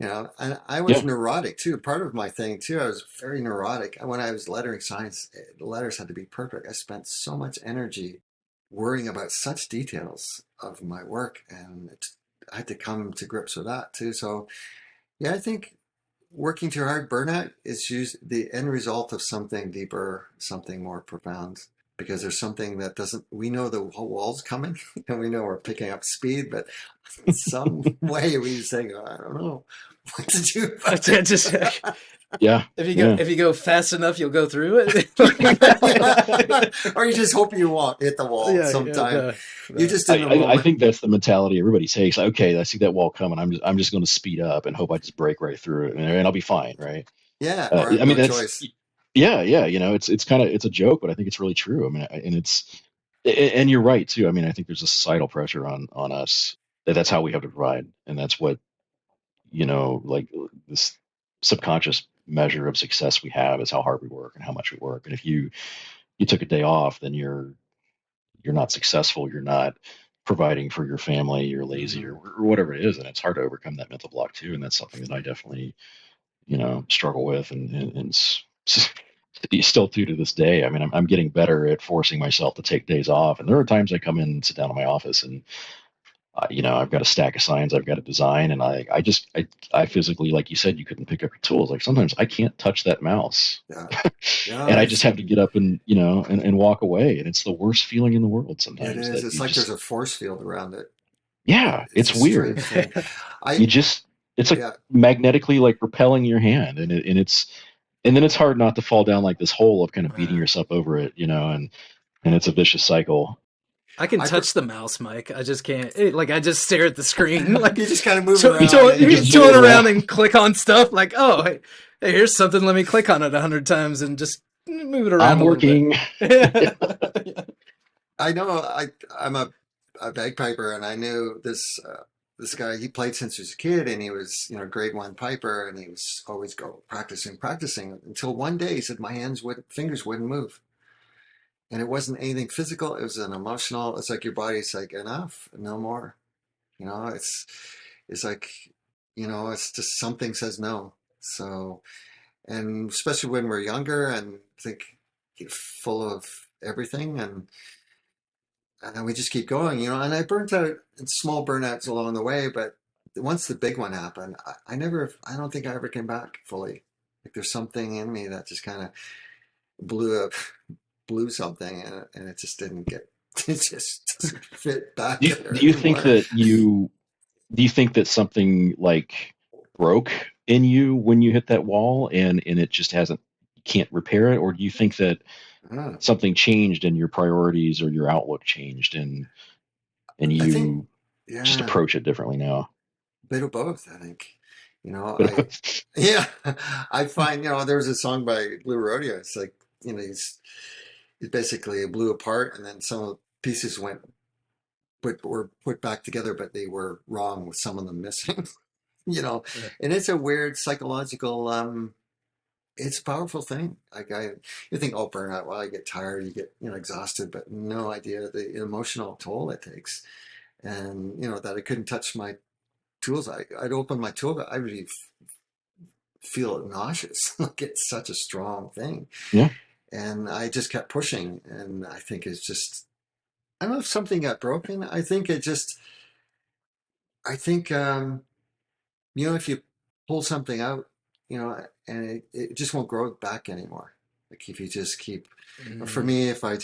And I was yeah, neurotic too. Part of my thing too, I was very neurotic. When I was lettering science, the letters had to be perfect. I spent so much energy worrying about such details of my work, and I had to come to grips with that too. So yeah, I think working too hard, burnout is the end result of something deeper, something more profound. Because there's something that doesn't, we know the whole wall's coming and we know we're picking up speed, but in some way we just think, oh, I don't know what to do about it. Just yeah, yeah. if you go fast enough, you'll go through it. Yeah. Or you just hope you won't hit the wall Yeah, sometime. no, You're no. just in the I moment. think that's the mentality everybody takes. Okay, I see that wall coming. I'm just going to speed up and hope I just break right through it, and I'll be fine, right? Yeah, or I have I no mean, that's choice. yeah, yeah. It's kind of it's a joke, but I think it's really true. I mean, and and you're right too. I mean, I think there's a societal pressure on us that's how we have to provide, and that's what like this subconscious measure of success we have is how hard we work and how much we work. And if you took a day off, then you're not successful. You're not providing for your family. You're lazy, Hmm. or whatever it is, and it's hard to overcome that mental block too. And that's something that I definitely struggle with, still do to this day. I mean, I'm getting better at forcing myself to take days off. And there are times I come in and sit down in my office and I've got a stack of signs I've got to design, and I physically, like you said, you couldn't pick up your tools. Like sometimes I can't touch that mouse, Yeah. Yeah, and I just have to get up and and walk away. And it's the worst feeling in the world it sometimes is. that It's you like there's just a force field around it. yeah, It's it's a weird. strange thing. I, You just it's like yeah, magnetically like repelling your hand, and then it's hard not to fall down like this hole of kind of beating Uh, yourself over it, and it's a vicious cycle. I can I, pre- touch the mouse, Mike. I just can't. Like I just stare at the screen, like you just kind of moving around and You you just just, toiling move around. around and click on stuff. Like, oh, hey, here's something. Let me click on it 100 times and just move it I'm around a little bit. working. Yeah. I know I'm a bagpiper, and I knew this guy. He played since he was a kid, and he was grade one piper, and he was always go practicing until one day he said my fingers wouldn't move, and it wasn't anything physical. It was an emotional. It's like your body's like enough, no more. It's like it's just something says no. So, and especially when we're younger and think full of everything and we just keep going. And I burnt out in small burnouts along the way, but once the big one happened, I don't think I ever came back fully. Like there's something in me that just kind of blew up, blew something, and it just didn't get, it just doesn't fit back there Do you think anymore. that do you think that something like broke in you when you hit that wall, and it just hasn't, you can't repair it, or do you think that Uh, something changed and your priorities or your outlook changed, and I think, you just yeah, approach it differently now? a bit of both, I think. You know, I, But yeah, I find, there was a song by Blue Rodeo. It's like, it basically blew apart, and then some of the pieces were put back together, but they were wrong with some of them missing. you know, Yeah. and it's a weird psychological. It's a powerful thing. You think, oh, burnout. Well, you get tired, you get exhausted, but no idea the emotional toll it takes, and that I couldn't touch my tools. I'd open my tool belt. I really feel nauseous. Like it's such a strong thing. Yeah. And I just kept pushing. And I think it's just, I don't know if something got broken. I think it just, I think, if you pull something out, and it just won't grow back anymore. Like if you just keep, for me, if I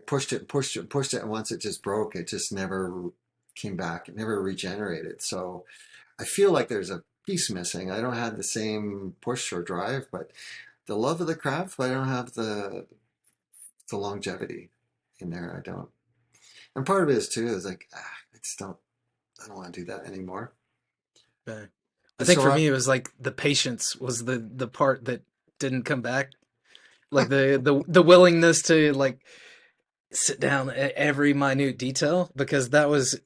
pushed it and pushed it and pushed it, and once it just broke, it just never came back. It never regenerated. So I feel like there's a piece missing. I don't have the same push or drive, but the love of the craft, but I don't have the longevity in there. I don't. And part of it is too, is like, I don't want to do that anymore. Okay. I think So for me, it was like the patience was the part that didn't come back. Like the willingness to like sit down at every minute detail, because that was,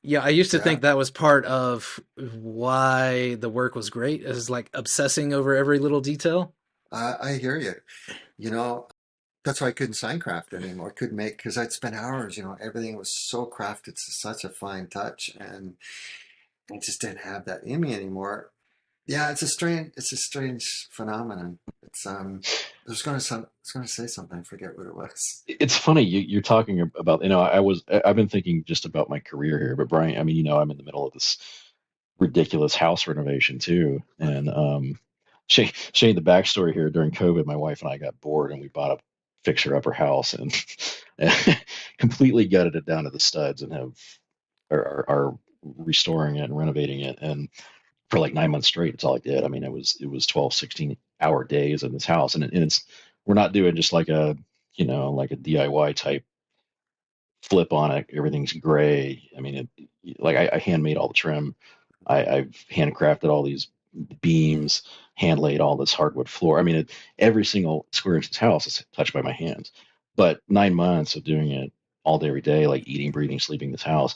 yeah, I used to yeah, think that was part of why the work was great, is like obsessing over every little detail. I hear you. You know, that's why I couldn't sign craft anymore. I couldn't make, because I'd spend hours, everything was so crafted to such a fine touch, and I just didn't have that in me anymore. Yeah, it's a strange phenomenon. I was going to say something, I forget what it was. It's funny you're talking about. I've been thinking just about my career here, but Brian, I mean, I'm in the middle of this ridiculous house renovation too, and Shane, the backstory here: during COVID, my wife and I got bored, and we bought a fixer-upper house and, and completely gutted it down to the studs, and are restoring it and renovating it. And for like 9 months straight, it's all I did. I mean, it was 12, 16-hour days in this house, and it's we're not doing just like a DIY type flip on it. Everything's gray. I mean, I handmade all the trim. I've handcrafted all these beams, hand laid all this hardwood floor. I mean, every single square inch of this house is touched by my hands. But 9 months of doing it all day, every day, like eating, breathing, sleeping this house,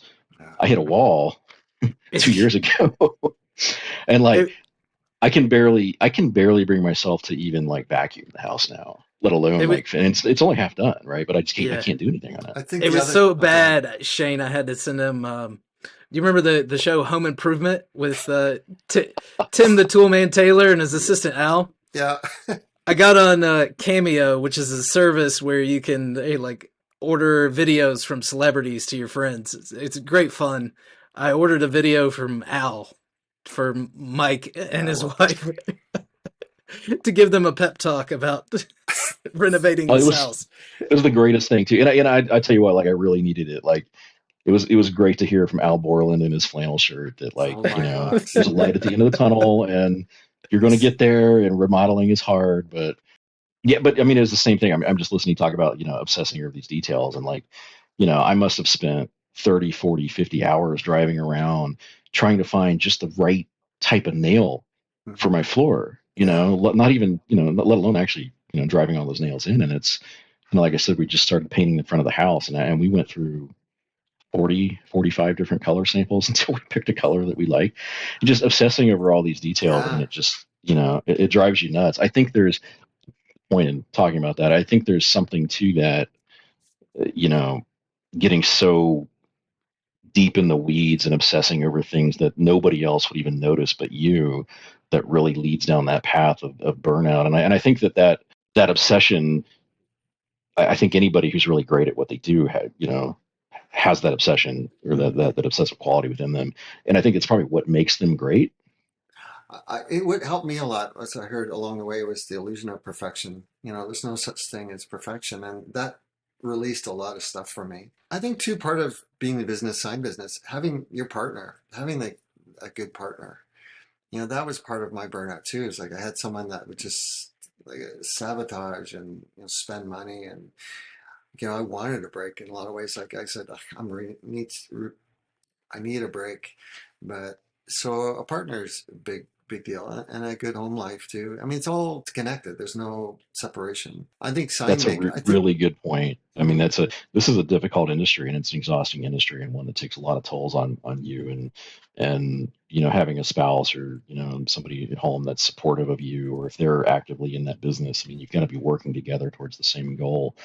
I hit a wall 2 years ago, and like it, I can barely bring myself to even like vacuum the house now, let alone it was, like, and it's only half done, right? But I yeah, can't do anything on it. I think it the was other. so Oh, go ahead. bad, Shane. I had to send him. Do you remember the show Home Improvement with Tim the Toolman Taylor and his assistant Al? Yeah. I got on Cameo, which is a service where you can like order videos from celebrities to your friends. It's great fun. I ordered a video from Al for Mike and I his love that. wife to give them a pep talk about renovating Oh, this house. it was the greatest thing too, and I tell you what, like I really needed it. Like it was great to hear from Al Borland in his flannel shirt that like Oh my gosh. there's a light at the end of the tunnel and you're going to get there, and remodeling is hard, but yeah, but I mean, it was the same thing. I'm just listening to you talk about, obsessing over these details. And like, I must have spent 30, 40, 50 hours driving around trying to find just the right type of nail for Mhm. my floor, Yeah. not even, let alone actually, driving all those nails in. And it's, like I said, we just started painting the front of the house, and we went through 40, 45 different color samples until we picked a color that we like. And just obsessing over all these details. And Yeah. it just, it drives you nuts. I think there's point in talking about that. I think there's something to that, you know, getting so deep in the weeds and obsessing over things that nobody else would even notice but you, that really leads down that path of burnout. And I think that obsession, I think anybody who's really great at what they do, has that obsession, or that, Mhm. that obsessive quality within them. And I think it's probably what makes them great. It would help me a lot, as I heard along the way, was the illusion of perfection. There's no such thing as perfection, and that released a lot of stuff for me. I think too, part of being the business, sign business, having your partner, having a good partner, that was part of my burnout too. It's like I had someone that would just like sabotage and spend money, and I wanted a break in a lot of ways. Like I said, I need a break, but so a partner's big big deal, and a good home life too. I mean, it's all connected. There's no separation. I think sign That's a maker. I think. really good point. I mean, Mhm. this is a difficult industry, and it's an exhausting industry, and one that takes a lot of tolls on you, and having a spouse or somebody at home that's supportive of you, or if they're actively in that business. I mean, you've got to be working together towards the same goal.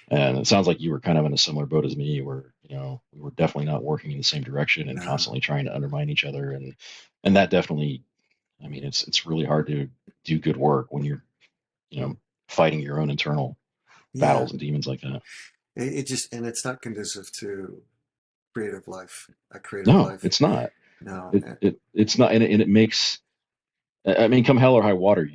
And it sounds like you were kind of in a similar boat as me, where we were definitely not working in the same direction and No. constantly trying to undermine each other, and that definitely. I mean, it's really hard to do good work when you're you know fighting your own internal Yeah. battles and demons like that. It just, and it's not conducive to creative life. A creative No, life. it's not. No. It's not, and it makes. I mean, come hell or high water,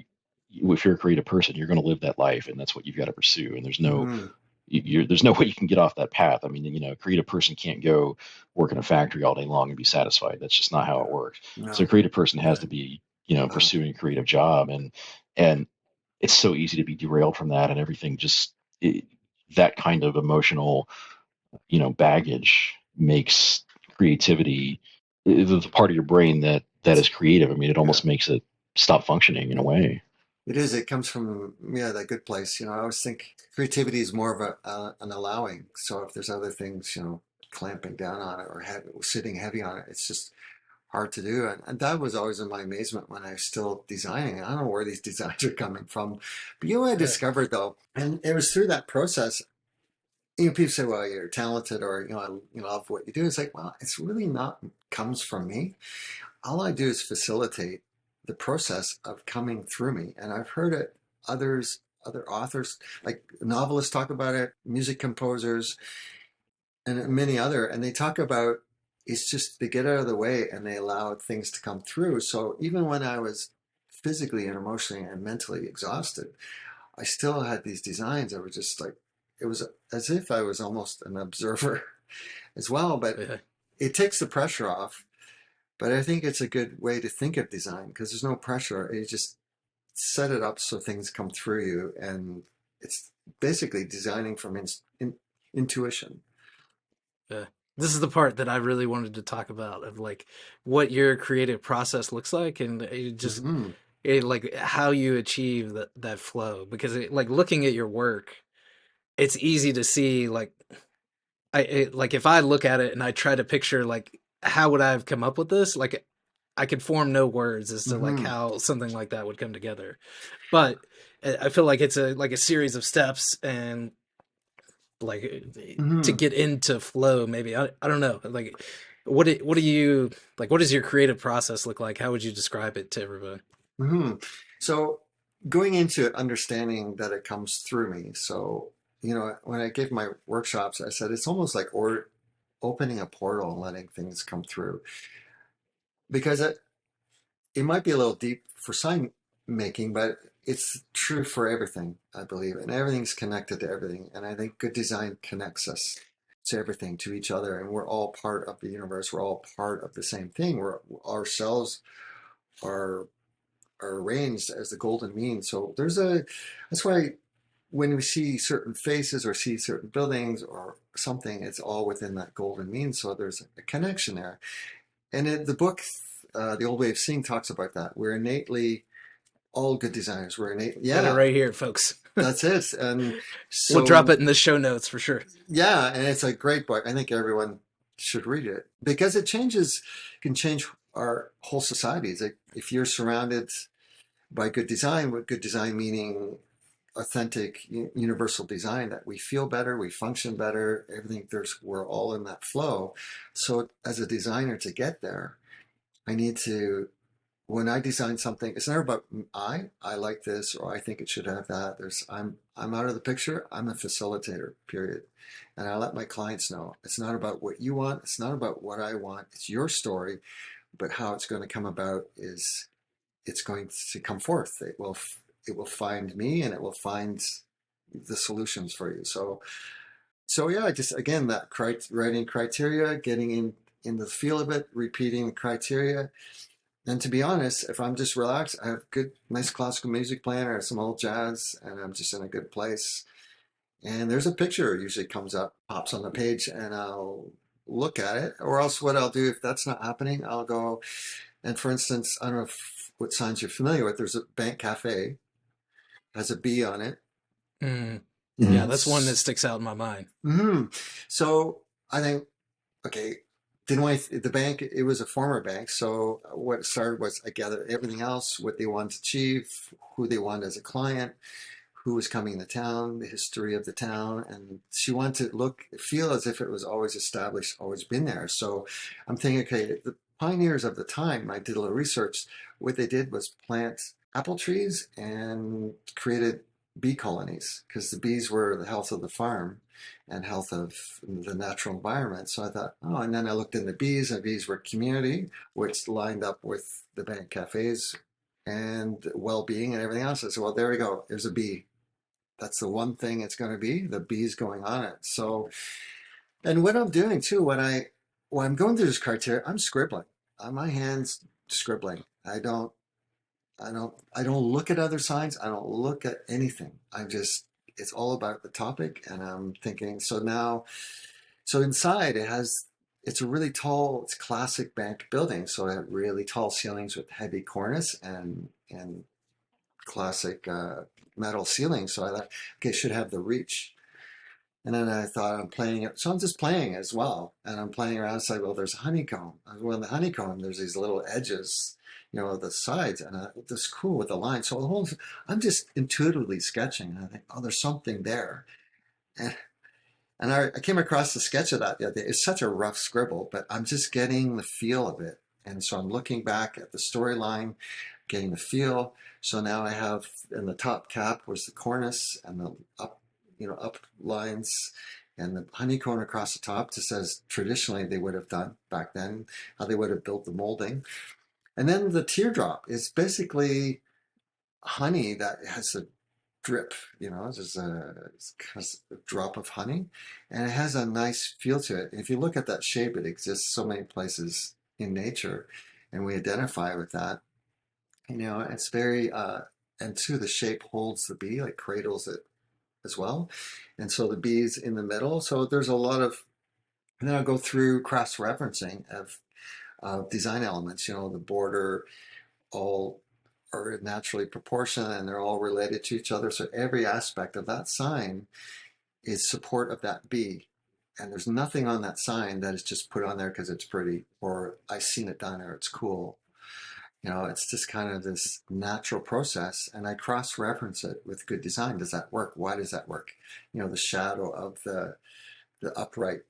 if you're a creative person, you're going to live that life, and that's what you've got to pursue. And Mhm. there's no way you can get off that path. I mean, a creative person can't go work in a factory all day long and be satisfied. That's just not how it works. So a No. creative person has Yeah. to be, Uh, pursuing a creative job, and it's so easy to be derailed from that, and everything just that kind of emotional baggage makes creativity the part of your brain that is it's creative. I mean, it yeah. almost makes it stop functioning in a way. It is. It comes from that good place. I always think creativity is more of an allowing. So if there's other things, clamping down on it or sitting heavy on it, it's just hard to do. And that was always in my amazement when I was still designing. I don't know where these designs are coming from, but what I Yeah. discovered though, and it was through that process. People say, "Well, you're talented," or I love what you do. It's like, well, it's really not comes from me. All I do is facilitate the process of coming through me. And I've heard it other authors, like novelists talk about it, music composers, and many other, and they talk about it's just they get out of the way and they allow things to come through. So even when I was physically and emotionally and mentally exhausted, I still had these designs that were just like it was as if I was almost an observer as well. But Yeah. it takes the pressure off. But I think it's a good way to think of design because there's no pressure. You just set it up so things come through you, and it's basically designing from intuition. Yeah. This is the part that I really wanted to talk about of like what your creative process looks like and Hmm. like how you achieve that flow because like looking at your work, it's easy to see like like if I look at it and I try to picture like how would I have come up with this, like I could form no words as to like Hmm. how something like that would come together. But I feel like it's a series of steps and like to Hmm. get into flow maybe I don't know like what do you like what does your creative process look like, how would you describe it to everybody? Hmm. So going into it, understanding that it comes through me. So, when I gave my workshops, I said it's almost like opening a portal and letting things come through because it might be a little deep for sign making, but it's true for everything, I believe. And everything's connected to everything. And I think good design connects us to everything, to each other. And we're all part of the universe. We're all part of the same thing. Our cells are arranged as the golden mean. So that's why when we see certain faces or see certain buildings or something, it's all within that golden mean. So there's a connection there. And the book, The Old Way of Seeing, talks about that. We're innately all good designers. We're innate. Got it Yeah, right here, folks. that's it. And We'll drop so, it in the show notes for sure. yeah, and it's a great book. I think everyone should read it because can change our whole societies. Like if you're surrounded by good design, what good design meaning authentic universal design, that we feel better, we function better, everything we're all in that flow. So as a designer to get there, I need to when I design something, it's never about I like this or I think it should have that. I'm out of the picture. I'm a facilitator, period. And I let my clients know it's not about what you want, it's not about what I want. It's your story, but how it's going to come about is it's going to come forth. It will find me and it will find the solutions for you. So yeah, just again that writing criteria, getting in the feel of it, repeating the criteria. And to be honest, if I'm just relaxed, I have good, nice classical music playing or some old jazz, and I'm just in a good place. And there's a picture usually comes up, pops on the page, and I'll look at it. Or else, what I'll do if that's not happening, I'll go And for instance, I don't know what signs you're familiar with. There's a bank cafe, has a B on it. Mm. Mhm. Yeah, that's one that sticks out in my mind. So I think, okay, didn't want the bank, it was a former bank. So what started was I gathered everything else, what they wanted to achieve, who they wanted as a client, who was coming into town, the history of the town. And she wanted to feel as if it was always established, always been there. So I'm thinking, okay, the pioneers of the time, I did a little research. What they did was plant apple trees and created bee colonies because the bees were the health of the farm and health of the natural environment. So I thought, oh, and then I looked into bees, and bees were community, which lined up with the bank cafes and well-being and everything else. I said, well, there we go. There's a bee. That's the one thing it's going to be. The bees going on it. So, and what I'm doing too, when I'm going through this criteria, I'm scribbling. My hands scribbling. I don't look at other signs. I don't look at anything. It's all about the topic, and I'm thinking. So inside it's a really tall, it's classic bank building. So it had really tall ceilings with heavy cornice and classic metal ceiling. So I thought, okay, should have the reach. And then I thought I'm playing it. So I'm just playing as well. And I'm playing around. It's like, well, there's a honeycomb. Well, in the honeycomb, there's these little edges, the sides. And that's cool with the line. So I'm just intuitively sketching. And I think, oh, there's something there. And I came across the sketch of that the other day. It's such a rough scribble, but I'm just getting the feel of it. And so I'm looking back at the storyline, getting the feel. So now I have in the top cap was the cornice and the up lines and the honeycomb across the top, just as traditionally they would have done back then, how they would have built the molding. And then the teardrop is basically honey that has a drip, there's a drop of honey, and it has a nice feel to it. If you look at that shape, it exists so many places in nature, and we identify with that. It's very, and too, the shape holds the bee, like cradles it as well. And so the bee's in the middle. So there's a lot of, and then I'll go through cross-referencing of design elements, the border, all are naturally proportioned and they're all related to each other. So every aspect of that sign is support of that bee. And there's nothing on that sign that is just put on there because it's pretty or I've seen it done or it's cool. It's just kind of this natural process, and I cross-reference it with good design. Does that work? Why does that work? The shadow of the upright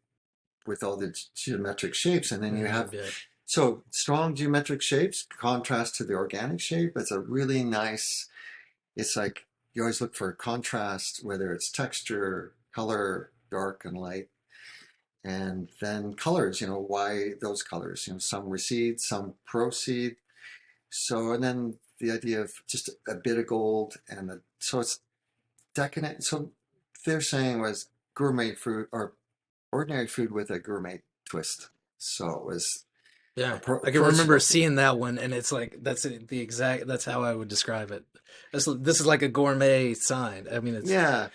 with all the geometric shapes, and then you have so strong geometric shapes contrast to the organic shape. It's a really nice. It's like you always look for contrast, whether it's texture, color, dark and light. And then colors, why those colors? Some recede, some proceed. So, and then the idea of just a bit of gold so it's decadent. So they're saying was gourmet food or ordinary food with a gourmet twist. So it was. Yeah, I can remember seeing that one, and it's like that's how I would describe it. This is like a gourmet sign. I mean, it's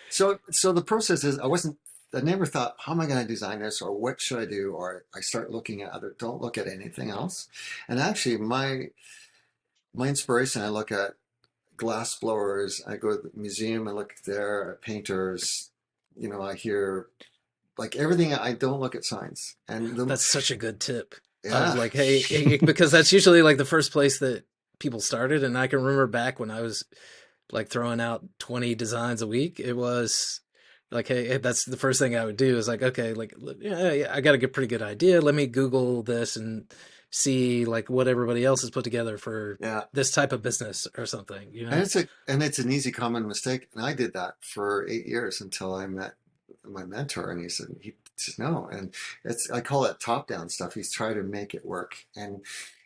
So the process is I never thought, how am I going to design this, or what should I do, or I start looking at don't look at anything else. And actually, my inspiration, I look at glass blowers. I go to the museum and look there at painters. I hear like everything. I don't look at signs, and that's such a good tip. Yeah. Like, hey, because that's usually like the first place that people started. And I can remember back when I was like throwing out 20 designs a week, it was like, hey, that's the first thing I would do is like, okay, like, yeah, I got to get a pretty good idea. Let me Google this and see like what everybody else has put together for this type of business or something, And it's an easy common mistake. And I did that for 8 years until I met my mentor, and he said no. And I call it top down stuff. He's trying to make it work, and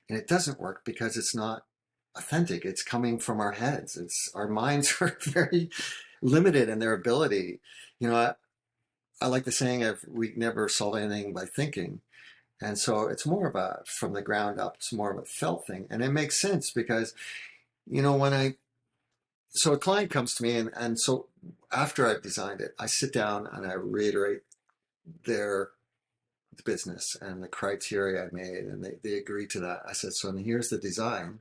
it doesn't work because it's not authentic. It's coming from our heads. Our minds are very limited in their ability. I like the saying of we never solve anything by thinking. And so it's more of from the ground up, it's more of a felt thing. And it makes sense because, so a client comes to me and so after I've designed it, I sit down and I reiterate their the business and the criteria I made, and they agreed to that. I said, so here's the design.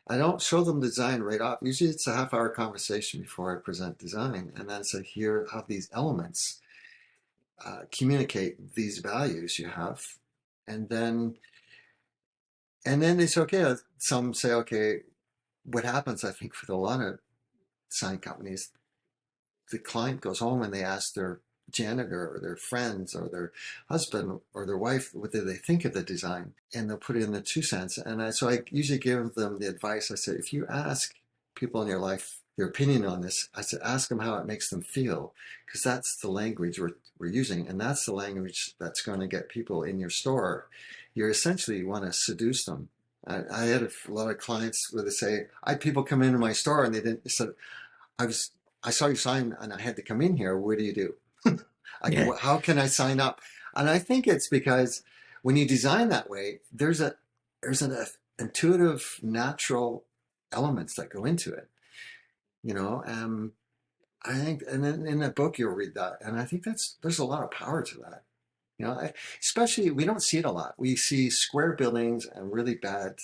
I don't show them design right off. Usually it's a half-hour conversation before I present design, and then say, here have these elements, communicate these values you have, and then they say, okay. Some say, okay. What happens, I think, with a lot of sign companies, the client goes home and they ask their janitor or their friends or their husband or their wife what do they think of the design, and they'll put in the 2 cents. And so I usually give them the advice. I said, if you ask people in your life their opinion on this, I said, ask them how it makes them feel, because that's the language we're using, and that's the language that's going to get people in your store. You essentially want to seduce them. I had a lot of clients where they say, I had people come into my store and they said, I saw your sign and I had to come in here. What do you do? Yeah. How can I sign up? And I think it's because when you design that way, there's an intuitive, natural elements that go into it. I think, and then in the book you'll read that, and I think there's a lot of power to that. Especially we don't see it a lot. We see square buildings and really bad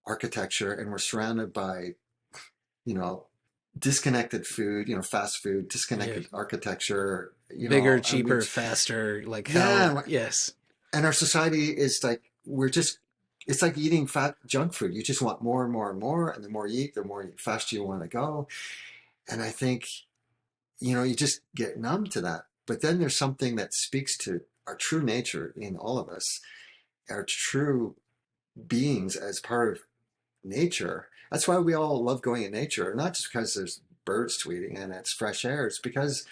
architecture, and we're surrounded by, disconnected food, fast food, disconnected architecture, Bigger, cheaper, faster, like how, yes. And our society is like, it's like eating fat junk food. You just want more and more and more. And the more you eat, the more faster you want to go. And I think, you just get numb to that. But then there's something that speaks to our true nature in all of us, our true beings as part of nature. That's why we all love going in nature, not just because there's birds tweeting and it's fresh air. It's because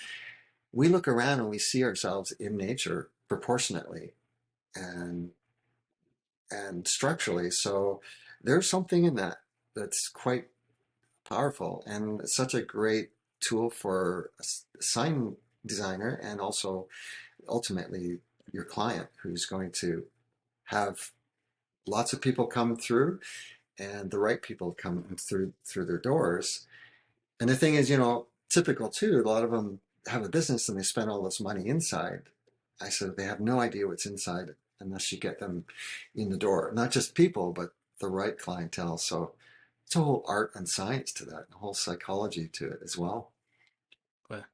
we look around and we see ourselves in nature proportionately and structurally. So there's something in that that's quite powerful, and it's such a great tool for a sign designer, and also ultimately your client, who's going to have lots of people come through and the right people come through their doors. And the thing is, typical too, a lot of them have a business and they spend all this money inside. I said they have no idea what's inside unless you get them in the door. Not just people, but the right clientele. So it's a whole art and science to that, a whole psychology to it as well. Well,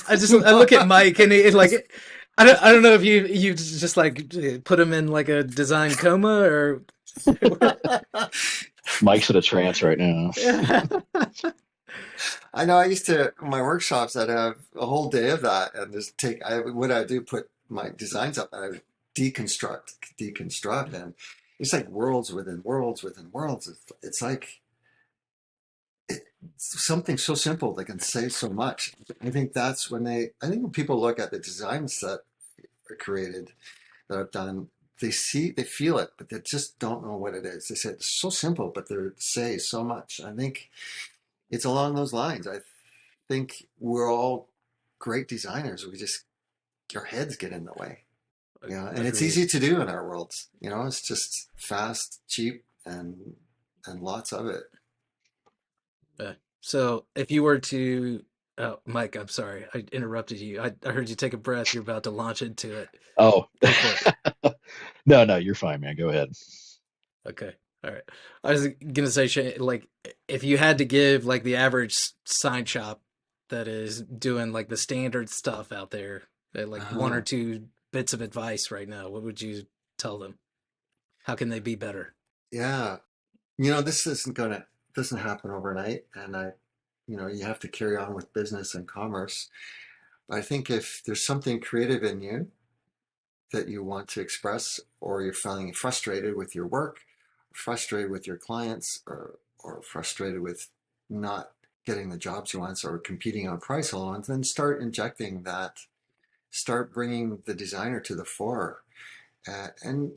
I look at Mike and it like, I don't know if you just like put him in like a design coma or. Mike's in a trance right now. I know. I used to, in my workshops, I'd have a whole day of that, and just put my designs up, and I would deconstruct, and it's like worlds within worlds within worlds. It's like something so simple that can say so much. I think when people look at the designs that are created, that I've done, they feel it, but they just don't know what it is. They say it's so simple, but they say so much. I think it's along those lines. I think we're all great designers. Our heads get in the way. And it's easy to do in our worlds. It's just fast, cheap, and lots of it. So if you were to, oh, Mike, I'm sorry, I interrupted you. I heard you take a breath. You're about to launch into it. Oh, no, you're fine, man. Go ahead. Okay. All right. I was gonna say, Shane, like, if you had to give like the average sign shop that is doing like the standard stuff out there, like one or two bits of advice right now, what would you tell them? How can they be better? Yeah. This doesn't happen overnight, and you have to carry on with business and commerce. But I think if there's something creative in you that you want to express, or you're feeling frustrated with your work, frustrated with your clients, or frustrated with not getting the jobs you want, or competing on price alone, then start injecting that. Start bringing the designer to the fore, and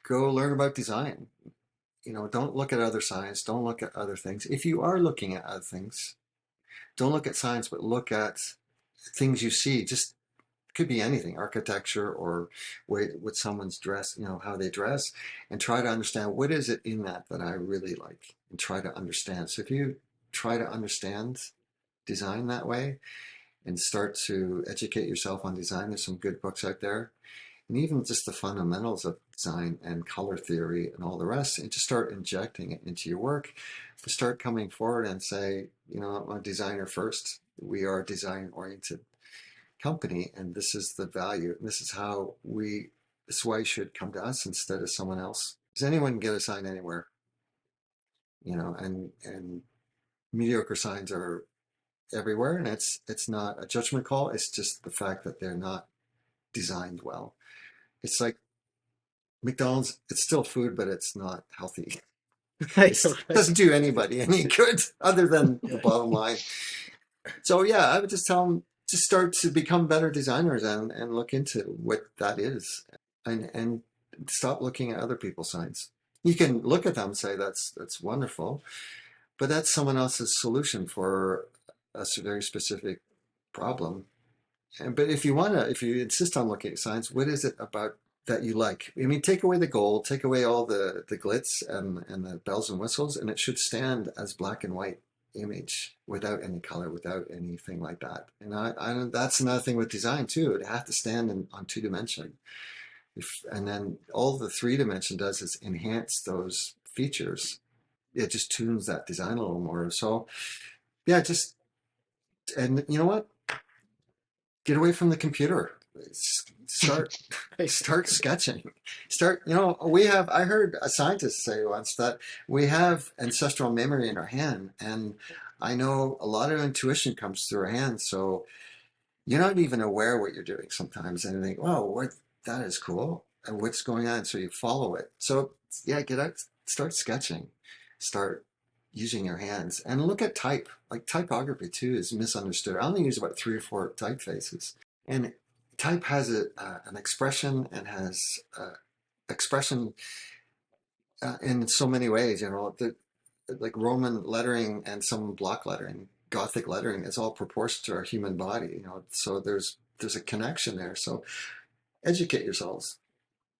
go learn about design. Don't look at other signs. Don't look at other things. If you are looking at other things, don't look at signs, but look at things you see. Just could be anything, architecture or what someone's dress, how they dress, and try to understand what is it in that I really like, and try to understand. So if you try to understand design that way, and start to educate yourself on design. There's some good books out there, and even just the fundamentals of design and color theory and all the rest, and just start injecting it into your work. Start coming forward and say, I'm a designer first. We are a design-oriented company, and this is the value, and this is why you should come to us instead of someone else. Because anyone can get a sign anywhere, and mediocre signs are everywhere, and it's not a judgment call. It's just the fact that they're not designed well. It's like McDonald's, it's still food, but it's not healthy. It doesn't do anybody any good other than the bottom line. So yeah, I would just tell them, just start to become better designers and look into what that is, and stop looking at other people's signs. You can look at them and say that's wonderful, but that's someone else's solution for a very specific problem. But if you insist on looking at signs, what is it about that you like? I mean, take away the gold, take away all the glitz and the bells and whistles, and it should stand as black and white image without any color, without anything like that. And that's another thing with design too. It has to stand on 2-dimension. And then all the 3-dimension does is enhance those features. It just tunes that design a little more. So yeah, and you know what? Get away from the computer. Start sketching. I heard a scientist say once that we have ancestral memory in our hand, and I know a lot of intuition comes through our hands, so you're not even aware what you're doing sometimes, and you think, wow, that is cool, and what's going on, so you follow it. So yeah, get out, start sketching, start using your hands, and look at type. Like typography too is misunderstood. I only use about 3 or 4 typefaces, and type has an expression, and has expression in so many ways. Like Roman lettering and some block lettering, Gothic lettering, it's all proportional to our human body. So there's a connection there. So educate yourselves.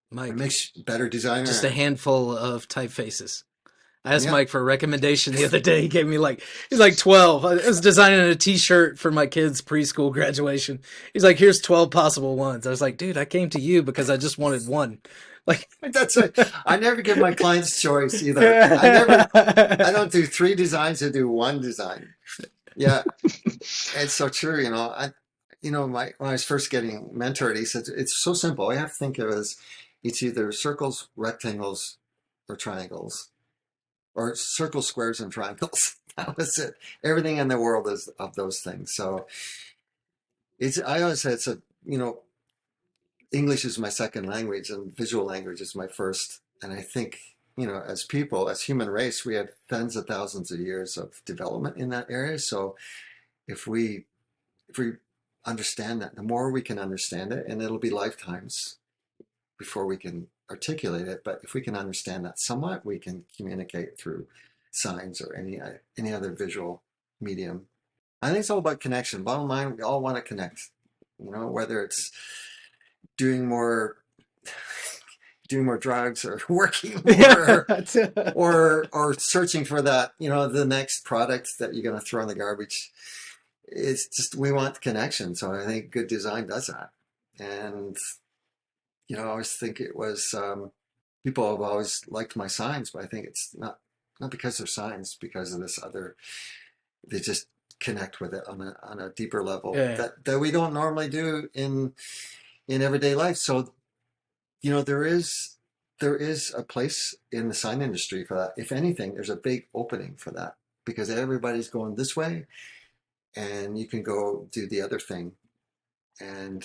Mike, it makes you better designer. Just a handful of typefaces. I asked Mike for a recommendation the other day. He gave me he's like 12. I was designing a t-shirt for my kid's preschool graduation. He's like, here's 12 possible ones. I was like, dude, I came to you because I just wanted one. Like that's it. I never give my clients choice either. I don't do 3 designs. I do 1 design. Yeah. It's so true. When I was first getting mentored, he said, it's so simple. I have to think of it as it's either circles, rectangles, or triangles. Or circles, squares, and triangles. That was it. Everything in the world is of those things. So I always say English is my second language and visual language is my first. And I think, as people, as human race, we have tens of thousands of years of development in that area. So if we understand that, the more we can understand it, and it'll be lifetimes before we can articulate it, but if we can understand that somewhat, we can communicate through signs or any other visual medium. I think it's all about connection. Bottom line, we all want to connect. Whether it's doing more drugs or working more, or searching for that, the next product that you're going to throw in the garbage. It's just we want connection. So I think good design does that. And I always think it was people have always liked my signs, but I think it's not because they're signs, because of this other. They just connect with it on a deeper level that we don't normally do in everyday life. So there is a place in the sign industry for that. If anything, there's a big opening for that because everybody's going this way, and you can go do the other thing, and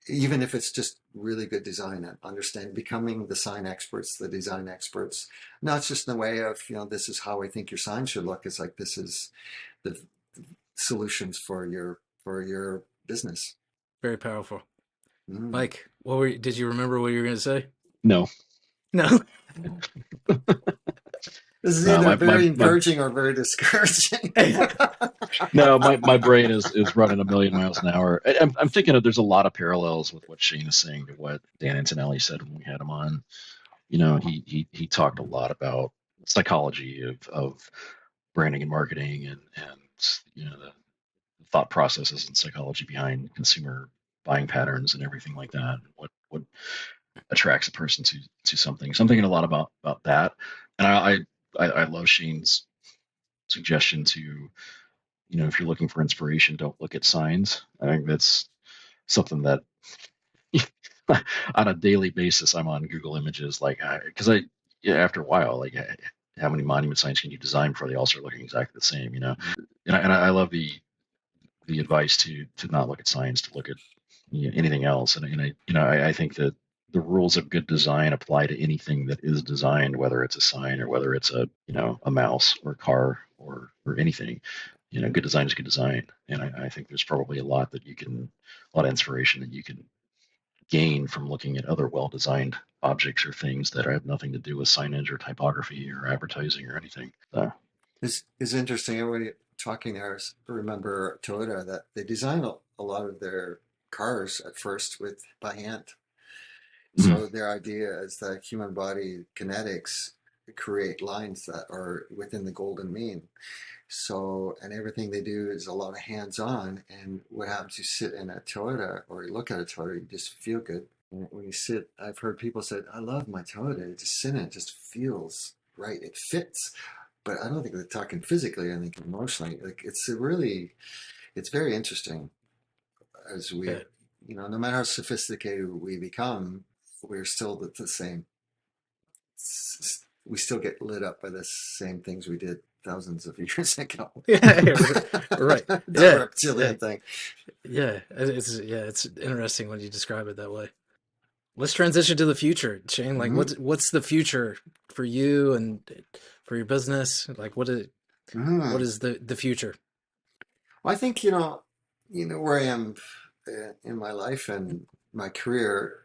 even if it's just really good design and becoming the sign experts, the design experts, not just in the way of, this is how I think your sign should look. It's like, this is the solutions for your business. Very powerful. Mike, did you remember what you were going to say? No. This is either very encouraging or very discouraging. No, my brain is running a million miles an hour. I'm thinking there's a lot of parallels with what Shane is saying to what Dan Antonelli said when we had him on. He talked a lot about psychology of branding and marketing and the thought processes and psychology behind consumer buying patterns and everything like that. What attracts a person to something. So I'm thinking a lot about that. And I love Shane's suggestion to, if you're looking for inspiration, don't look at signs. I think that's something that on a daily basis, I'm on Google Images, like, because after a while, like, how many monument signs can you design before they all start looking exactly the same, And I love the advice to not look at signs, to look at anything else. And I think that the rules of good design apply to anything that is designed, whether it's a sign or whether it's a mouse or a car or anything. Good design is good design, and I think there's probably a lot of inspiration that you can gain from looking at other well-designed objects or things that have nothing to do with signage or typography or advertising or anything. It's interesting. Everybody talking there, I remember Toyota, that they designed a lot of their cars at first by hand. So their idea is that human body kinetics create lines that are within the golden mean. So, and everything they do is a lot of hands-on. And what happens, you sit in a Toyota or you look at a Toyota, you just feel good. And when you sit, I've heard people say, I love my Toyota. Just sit in it, just feels right. It fits. But I don't think they're talking physically, I think emotionally. Like it's very interesting as we, no matter how sophisticated we become, we're still the same. We still get lit up by the same things we did thousands of years ago. Right. The reptilian thing. Yeah, it's interesting when you describe it that way. Let's transition to the future, Shane. Like, what's the future for you and for your business? Like, what is the future? Well, I think where I am in my life and my career.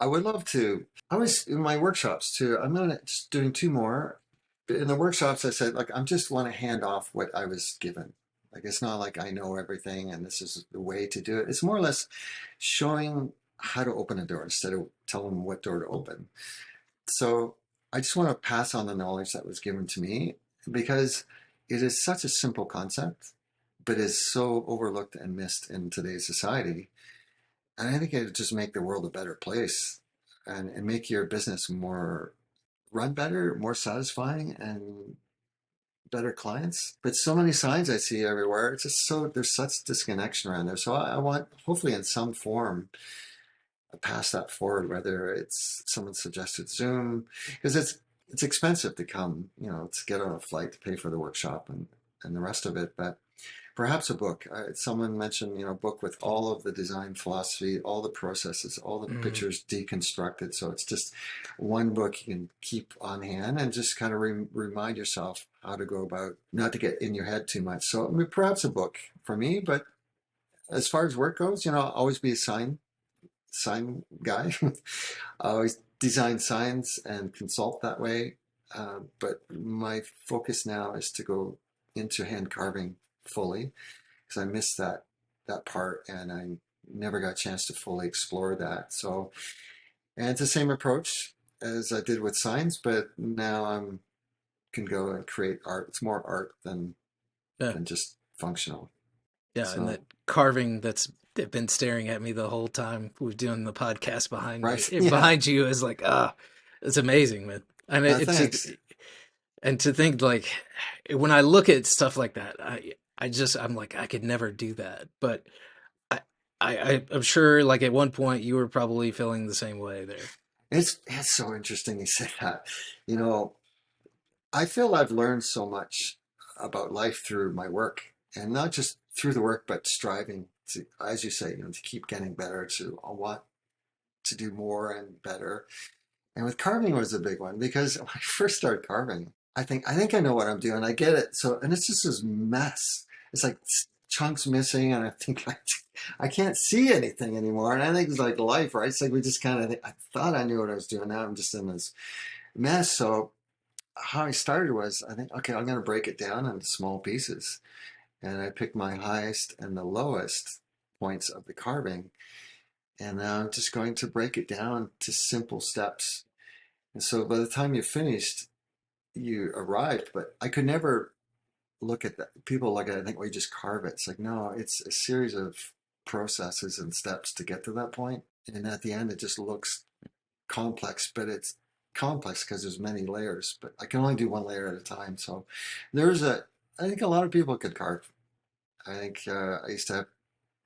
I would love to. I was in my workshops too. I'm just doing 2 more. In the workshops, I said, like, I just want to hand off what I was given. Like, it's not like I know everything and this is the way to do it. It's more or less showing how to open a door instead of telling them what door to open. So I just want to pass on the knowledge that was given to me because it is such a simple concept, but is so overlooked and missed in today's society. And I think it would just make the world a better place and make your business run better, more satisfying, and better clients. But so many signs I see everywhere. It's just there's such disconnection around there. So I want, hopefully in some form, pass that forward, whether it's someone suggested Zoom, because it's expensive to come, to get on a flight, to pay for the workshop and the rest of it. But perhaps a book. Someone mentioned, a book with all of the design philosophy, all the processes, all the pictures deconstructed. So it's just one book you can keep on hand and just kind of remind yourself how to go about, not to get in your head too much. So perhaps a book for me. But as far as work goes, I'll always be a sign guy. I always design signs and consult that way. But my focus now is to go into hand carving fully, because I missed that part and I never got a chance to fully explore that. So, and it's the same approach as I did with signs, but now I can go and create art. It's more art than just functional. Yeah, so, and that carving that's been staring at me the whole time we're doing the podcast behind behind you is like, it's amazing, man. I mean, and to think, like, when I look at stuff like that, I'm like, I could never do that. But I'm sure, like, at one point you were probably feeling the same way there. It's so interesting you say that. I feel I've learned so much about life through my work, and not just through the work, but striving to, as you say, to keep getting better, to want to do more and better. And with carving was a big one, because when I first started carving, I think I know what I'm doing. I get it. So, and it's just this mess. It's like chunks missing, and I think I can't see anything anymore. And I think it's like life, right? It's like we just kind of, I thought I knew what I was doing. Now I'm just in this mess. So how I started was, I think, okay, I'm going to break it down into small pieces. And I picked my highest and the lowest points of the carving. And now I'm just going to break it down to simple steps. And so by the time you finished, you arrived, but I could never look at that. People look at it and think, well, you just carve it. It's like, no, it's a series of processes and steps to get to that point. And at the end, it just looks complex, but it's complex because there's many layers. But I can only do one layer at a time. So I think a lot of people could carve. I think I used to have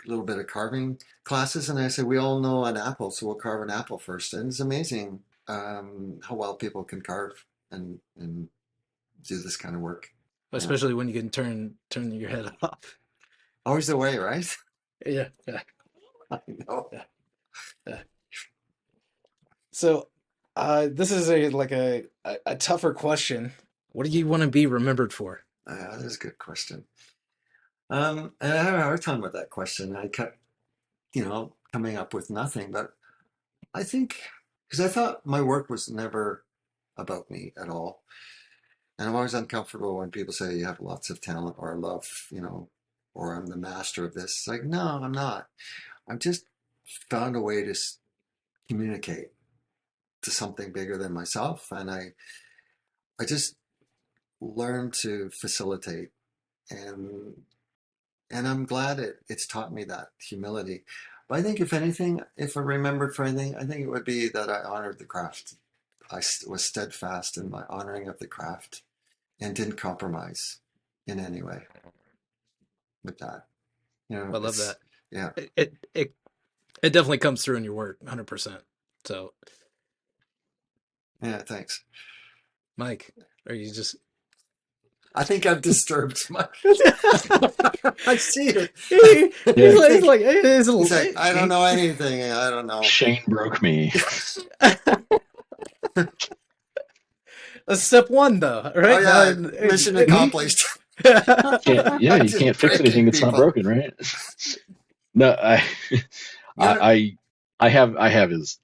a little bit of carving classes, and I said, we all know an apple, so we'll carve an apple first. And it's amazing how well people can carve and do this kind of work. Especially when you can turn your head off. Always the way, right? Yeah. I know. Yeah. So, this is a tougher question. What do you want to be remembered for? That is a good question. And I had a hard time with that question. I kept, coming up with nothing. But I think, because I thought my work was never about me at all. And I'm always uncomfortable when people say you have lots of talent or love, or I'm the master of this. It's like, no, I'm not. I've just found a way to communicate to something bigger than myself. And I just learned to facilitate. And I'm glad it's taught me that humility. But I think if anything, if I remembered for anything, I think it would be that I honored the craft. I was steadfast in my honoring of the craft and didn't compromise in any way with that. I love that. Yeah. It definitely comes through in your work, 100%. So, yeah, thanks. Mike, are you just... I think I've disturbed my... I see it. He's like, I don't know anything. I don't know. Shane broke me. Step one, though, right? Oh, yeah. Mission accomplished. You can't fix anything that's not broken, right? No, I have his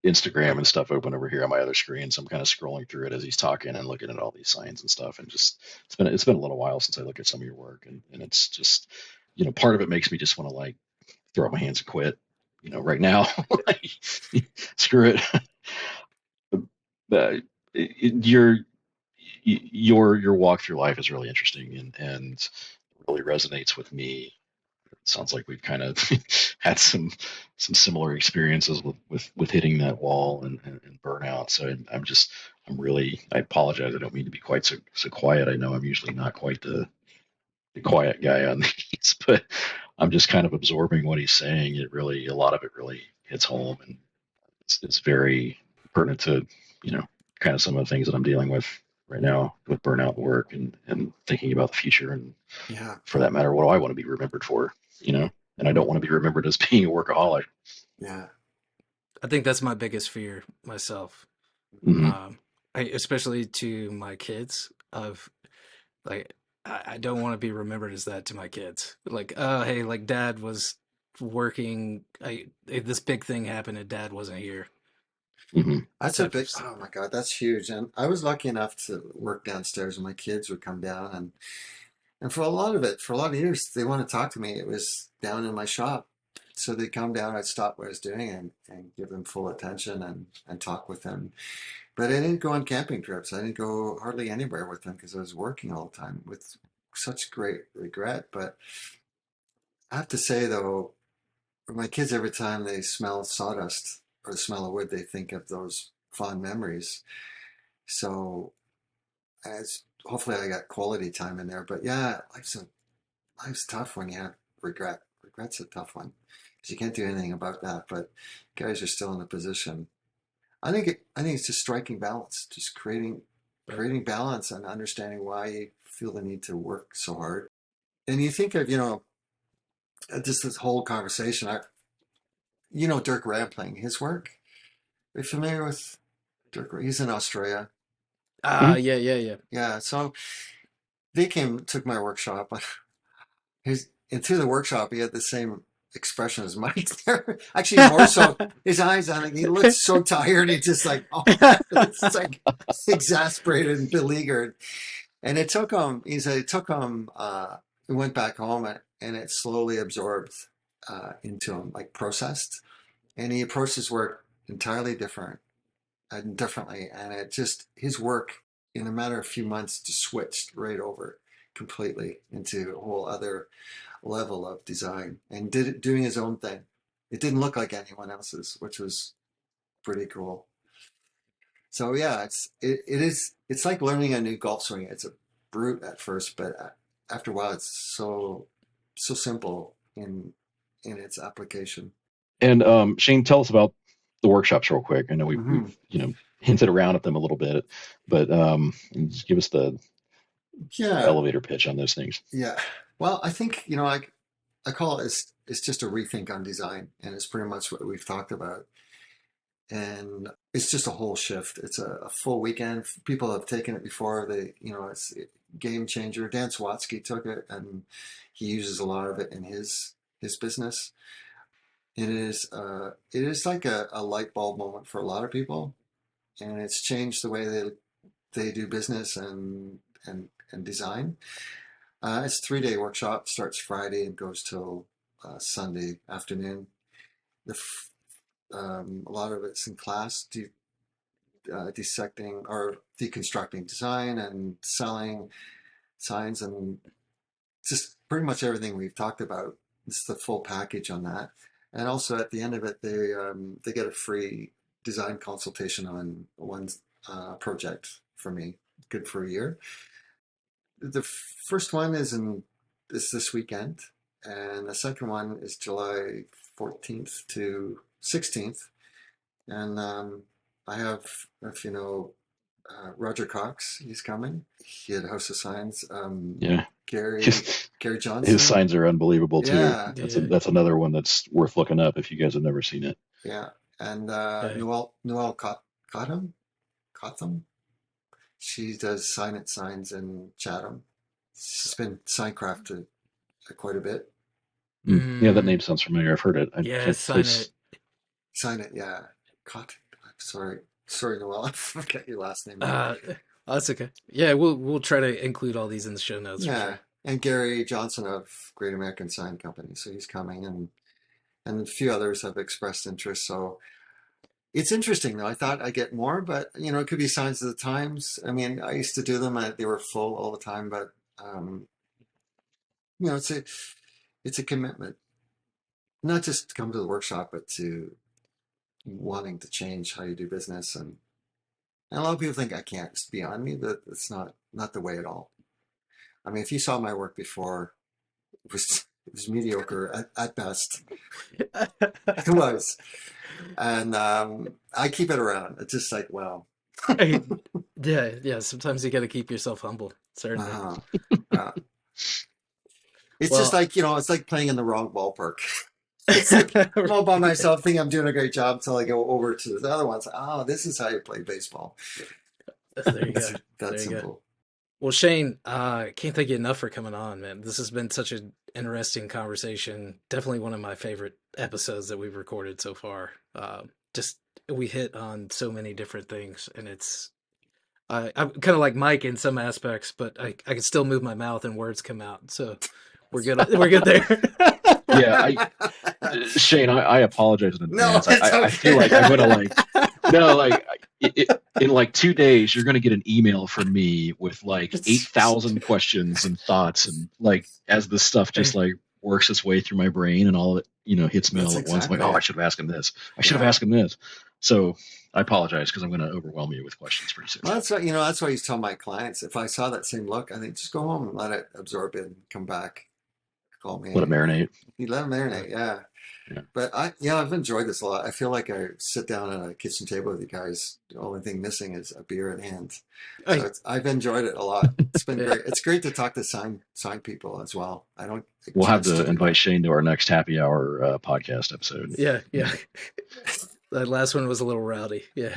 Instagram and stuff open over here on my other screen, so I'm kind of scrolling through it as he's talking and looking at all these signs and stuff, and just it's been a little while since I look at some of your work, and it's just, part of it makes me just want to like throw up my hands and quit, right now. Screw it. Your walk through life is really interesting and really resonates with me. It sounds like we've kind of had some similar experiences with hitting that wall and burnout. So I apologize. I don't mean to be quite so quiet. I know I'm usually not quite the quiet guy on these, but I'm just kind of absorbing what he's saying. A lot of it really hits home, and it's very pertinent to, kind of some of the things that I'm dealing with right now with burnout work and thinking about the future. And for that matter, what do I want to be remembered for, and I don't want to be remembered as being a workaholic. Yeah. I think that's my biggest fear myself. Mm-hmm. Especially to my kids, of like, I don't want to be remembered as that to my kids. Like, hey, like dad was working. This big thing happened and dad wasn't here. Mm-hmm. That's a big, oh my God, that's huge. And I was lucky enough to work downstairs and my kids would come down and for a lot of years, they want to talk to me. It was down in my shop. So they'd come down, I'd stop what I was doing and give them full attention and talk with them. But I didn't go on camping trips. I didn't go hardly anywhere with them because I was working all the time with such great regret. But I have to say, though, my kids, every time they smell sawdust or the smell of wood, they think of those fond memories. So hopefully I got quality time in there. But yeah, life's tough when you have regret. Regret's a tough one because you can't do anything about that. But guys are still in a position. I think it's just striking balance, just creating balance and understanding why you feel the need to work so hard. And you think of, just this whole conversation. Dirk Rampling, his work. Are you familiar with Dirk? He's in Australia. Yeah. Yeah. So they took my workshop. And through the workshop, he had the same expression as Mike there. Actually, more so. His eyes on it. He looked so tired. He just like, it's like exasperated and beleaguered. And it took him. He said it took him. He went back home and it slowly absorbed into him, like processed. And he approached his work entirely differently. And it just, his work in a matter of a few months just switched right over. completely into a whole other level of design and doing his own thing. It didn't look like anyone else's, which was pretty cool. So yeah, it's like learning a new golf swing. It's a brute at first, but after a while, it's so simple in its application. And Shane, tell us about the workshops real quick. I know Mhm. we've hinted around at them a little bit, but just give us the Yeah, elevator pitch on those things. yeah. Well, I think I call it's just a rethink on design, and it's pretty much what we've talked about. And it's just a whole shift. It's a full weekend. People have taken it before. It's a game changer. Dan Swatsky took it, and he uses a lot of it in his business. It is like a light bulb moment for a lot of people, and it's changed the way they do business and design. It's a 3-day workshop. Starts Friday and goes till Sunday afternoon. A lot of it's in class, dissecting or deconstructing design and selling signs, and just pretty much everything we've talked about. It's the full package on that. And also at the end of it, they get a free design consultation on one project for me, good for a year. The first one is this weekend, and the second one is July 14th to 16th. And I have, if you know, Roger Cox, he's coming. He had House of Signs. Yeah. Gary Johnson. His signs are unbelievable too. Yeah. That's another one that's worth looking up if you guys have never seen it. Yeah. And Okay. Noelle Cotham. She does Sign It signs in Chatham. She's been sign crafted quite a bit. Yeah, that name sounds familiar. I've heard it. Sign It. Sign It, yeah. Sorry, Noelle. I forget your last name. That's okay. Yeah, we'll try to include all these in the show notes. Yeah, for sure. and Gary Johnson of Great American Sign Company, so he's coming, and a few others have expressed interest. So it's interesting, though. I thought I'd get more, but it could be signs of the times. I mean, I used to do them; they were full all the time. But it's a commitment, not just to come to the workshop, but to wanting to change how you do business. And a lot of people think I can't. It's beyond me, but it's not the way at all. I mean, if you saw my work before, it was mediocre at best. It was. And I keep it around. It's just like, well. Yeah. Sometimes you got to keep yourself humble. Certainly. It's just like, it's like playing in the wrong ballpark. It's like, I'm all by myself, think I'm doing a great job until I go over to the other ones. Oh, this is how you play baseball. There you go. That's simple. Well, Shane, can't thank you enough for coming on, man. This has been such an interesting conversation. Definitely one of my favorite episodes that we've recorded so far. We hit on so many different things, and I'm kind of like Mike in some aspects, but I can still move my mouth and words come out. So we're good. We're good there. Yeah, Shane, I apologize in advance. No, I feel like I'm gonna in like 2 days you're gonna get an email from me with like 8,000 questions and thoughts, and like as this stuff just like works its way through my brain and all it hits me all at once. I'm like, oh, I should have asked him this. I should have asked him this. So I apologize because I'm going to overwhelm you with questions pretty soon. Well, that's what that's why I used to tell my clients, if I saw that same look, I think just go home and let it absorb it and come back. Call me. Let it marinate. You let it marinate, yeah. But I've enjoyed this a lot. I feel like I sit down at a kitchen table with you guys. The only thing missing is a beer at hand. So I've enjoyed it a lot. It's been great. It's great to talk to sign people as well. We'll have to invite Shane to our next happy hour podcast episode. Yeah. That last one was a little rowdy. Yeah.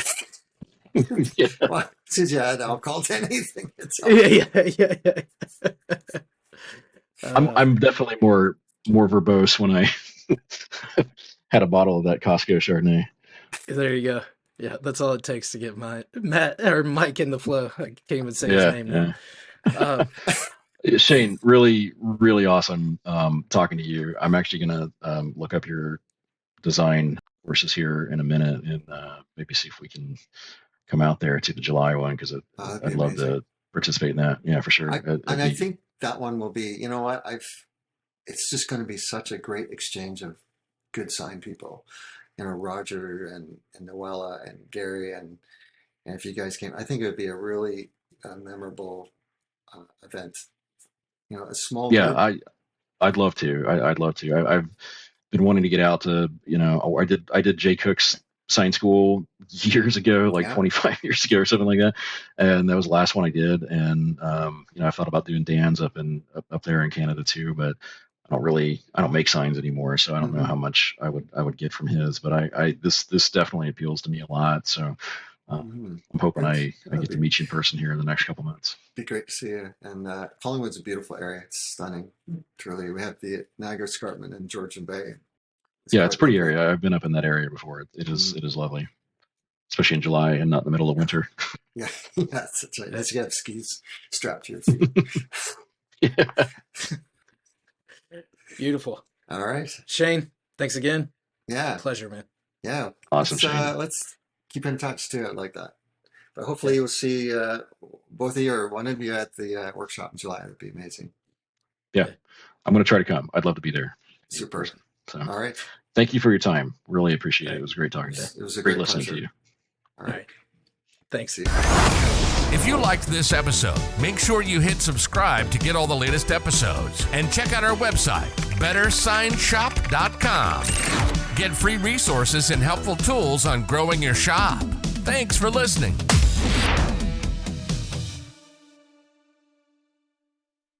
Yeah. Well, since you add alcohol to anything, it's Yeah. I'm definitely more verbose when I had a bottle of that Costco Chardonnay. There you go. Yeah, that's all it takes to get Mike in the flow. I can't even say his name now. Shane, really, really awesome talking to you. I'm actually going to look up your design courses here in a minute and maybe see if we can come out there to the July one because I'd love to participate in that. Yeah, for sure. I think that one will be, you know what, it's just going to be such a great exchange of good sign people. You know, Roger and Noella and Gary, and if you guys came, I think it would be a really memorable event. You know, a small Yeah, group. I'd love to. I'd love to. I've been wanting to get out to, I did Jay Cook's sign school years ago, like Yeah. 25 years ago or something like that. And that was the last one I did. And, I thought about doing Dan's up there in Canada too, but I don't make signs anymore. So I don't know how much I would get from his, but this definitely appeals to me a lot. So, I'm hoping I get to meet you in person here in the next couple months. Be great to see you. And Collingwood's a beautiful area. It's stunning. Truly, we have the Niagara Escarpment and Georgian Bay. It's a pretty area. I've been up in that area before. It is lovely, especially in July and not in the middle of winter. Yeah, that's right. Unless you have skis strapped to your feet. Yeah. Beautiful. All right. Shane, thanks again. Yeah. Pleasure, man. Yeah. Awesome, Shane. Let's keep in touch too. Like that. But hopefully you'll see both of you or one of you at the workshop in July. That'd be amazing. Yeah. I'm going to try to come. I'd love to be there. Super. So, all right. Thank you for your time. Really appreciate it. It was great talking to you. It was a great great listening pleasure. to you. All right. Thanks. If you liked this episode, make sure you hit subscribe to get all the latest episodes and check out our website, bettersignshop.com. Get free resources and helpful tools on growing your shop. Thanks for listening.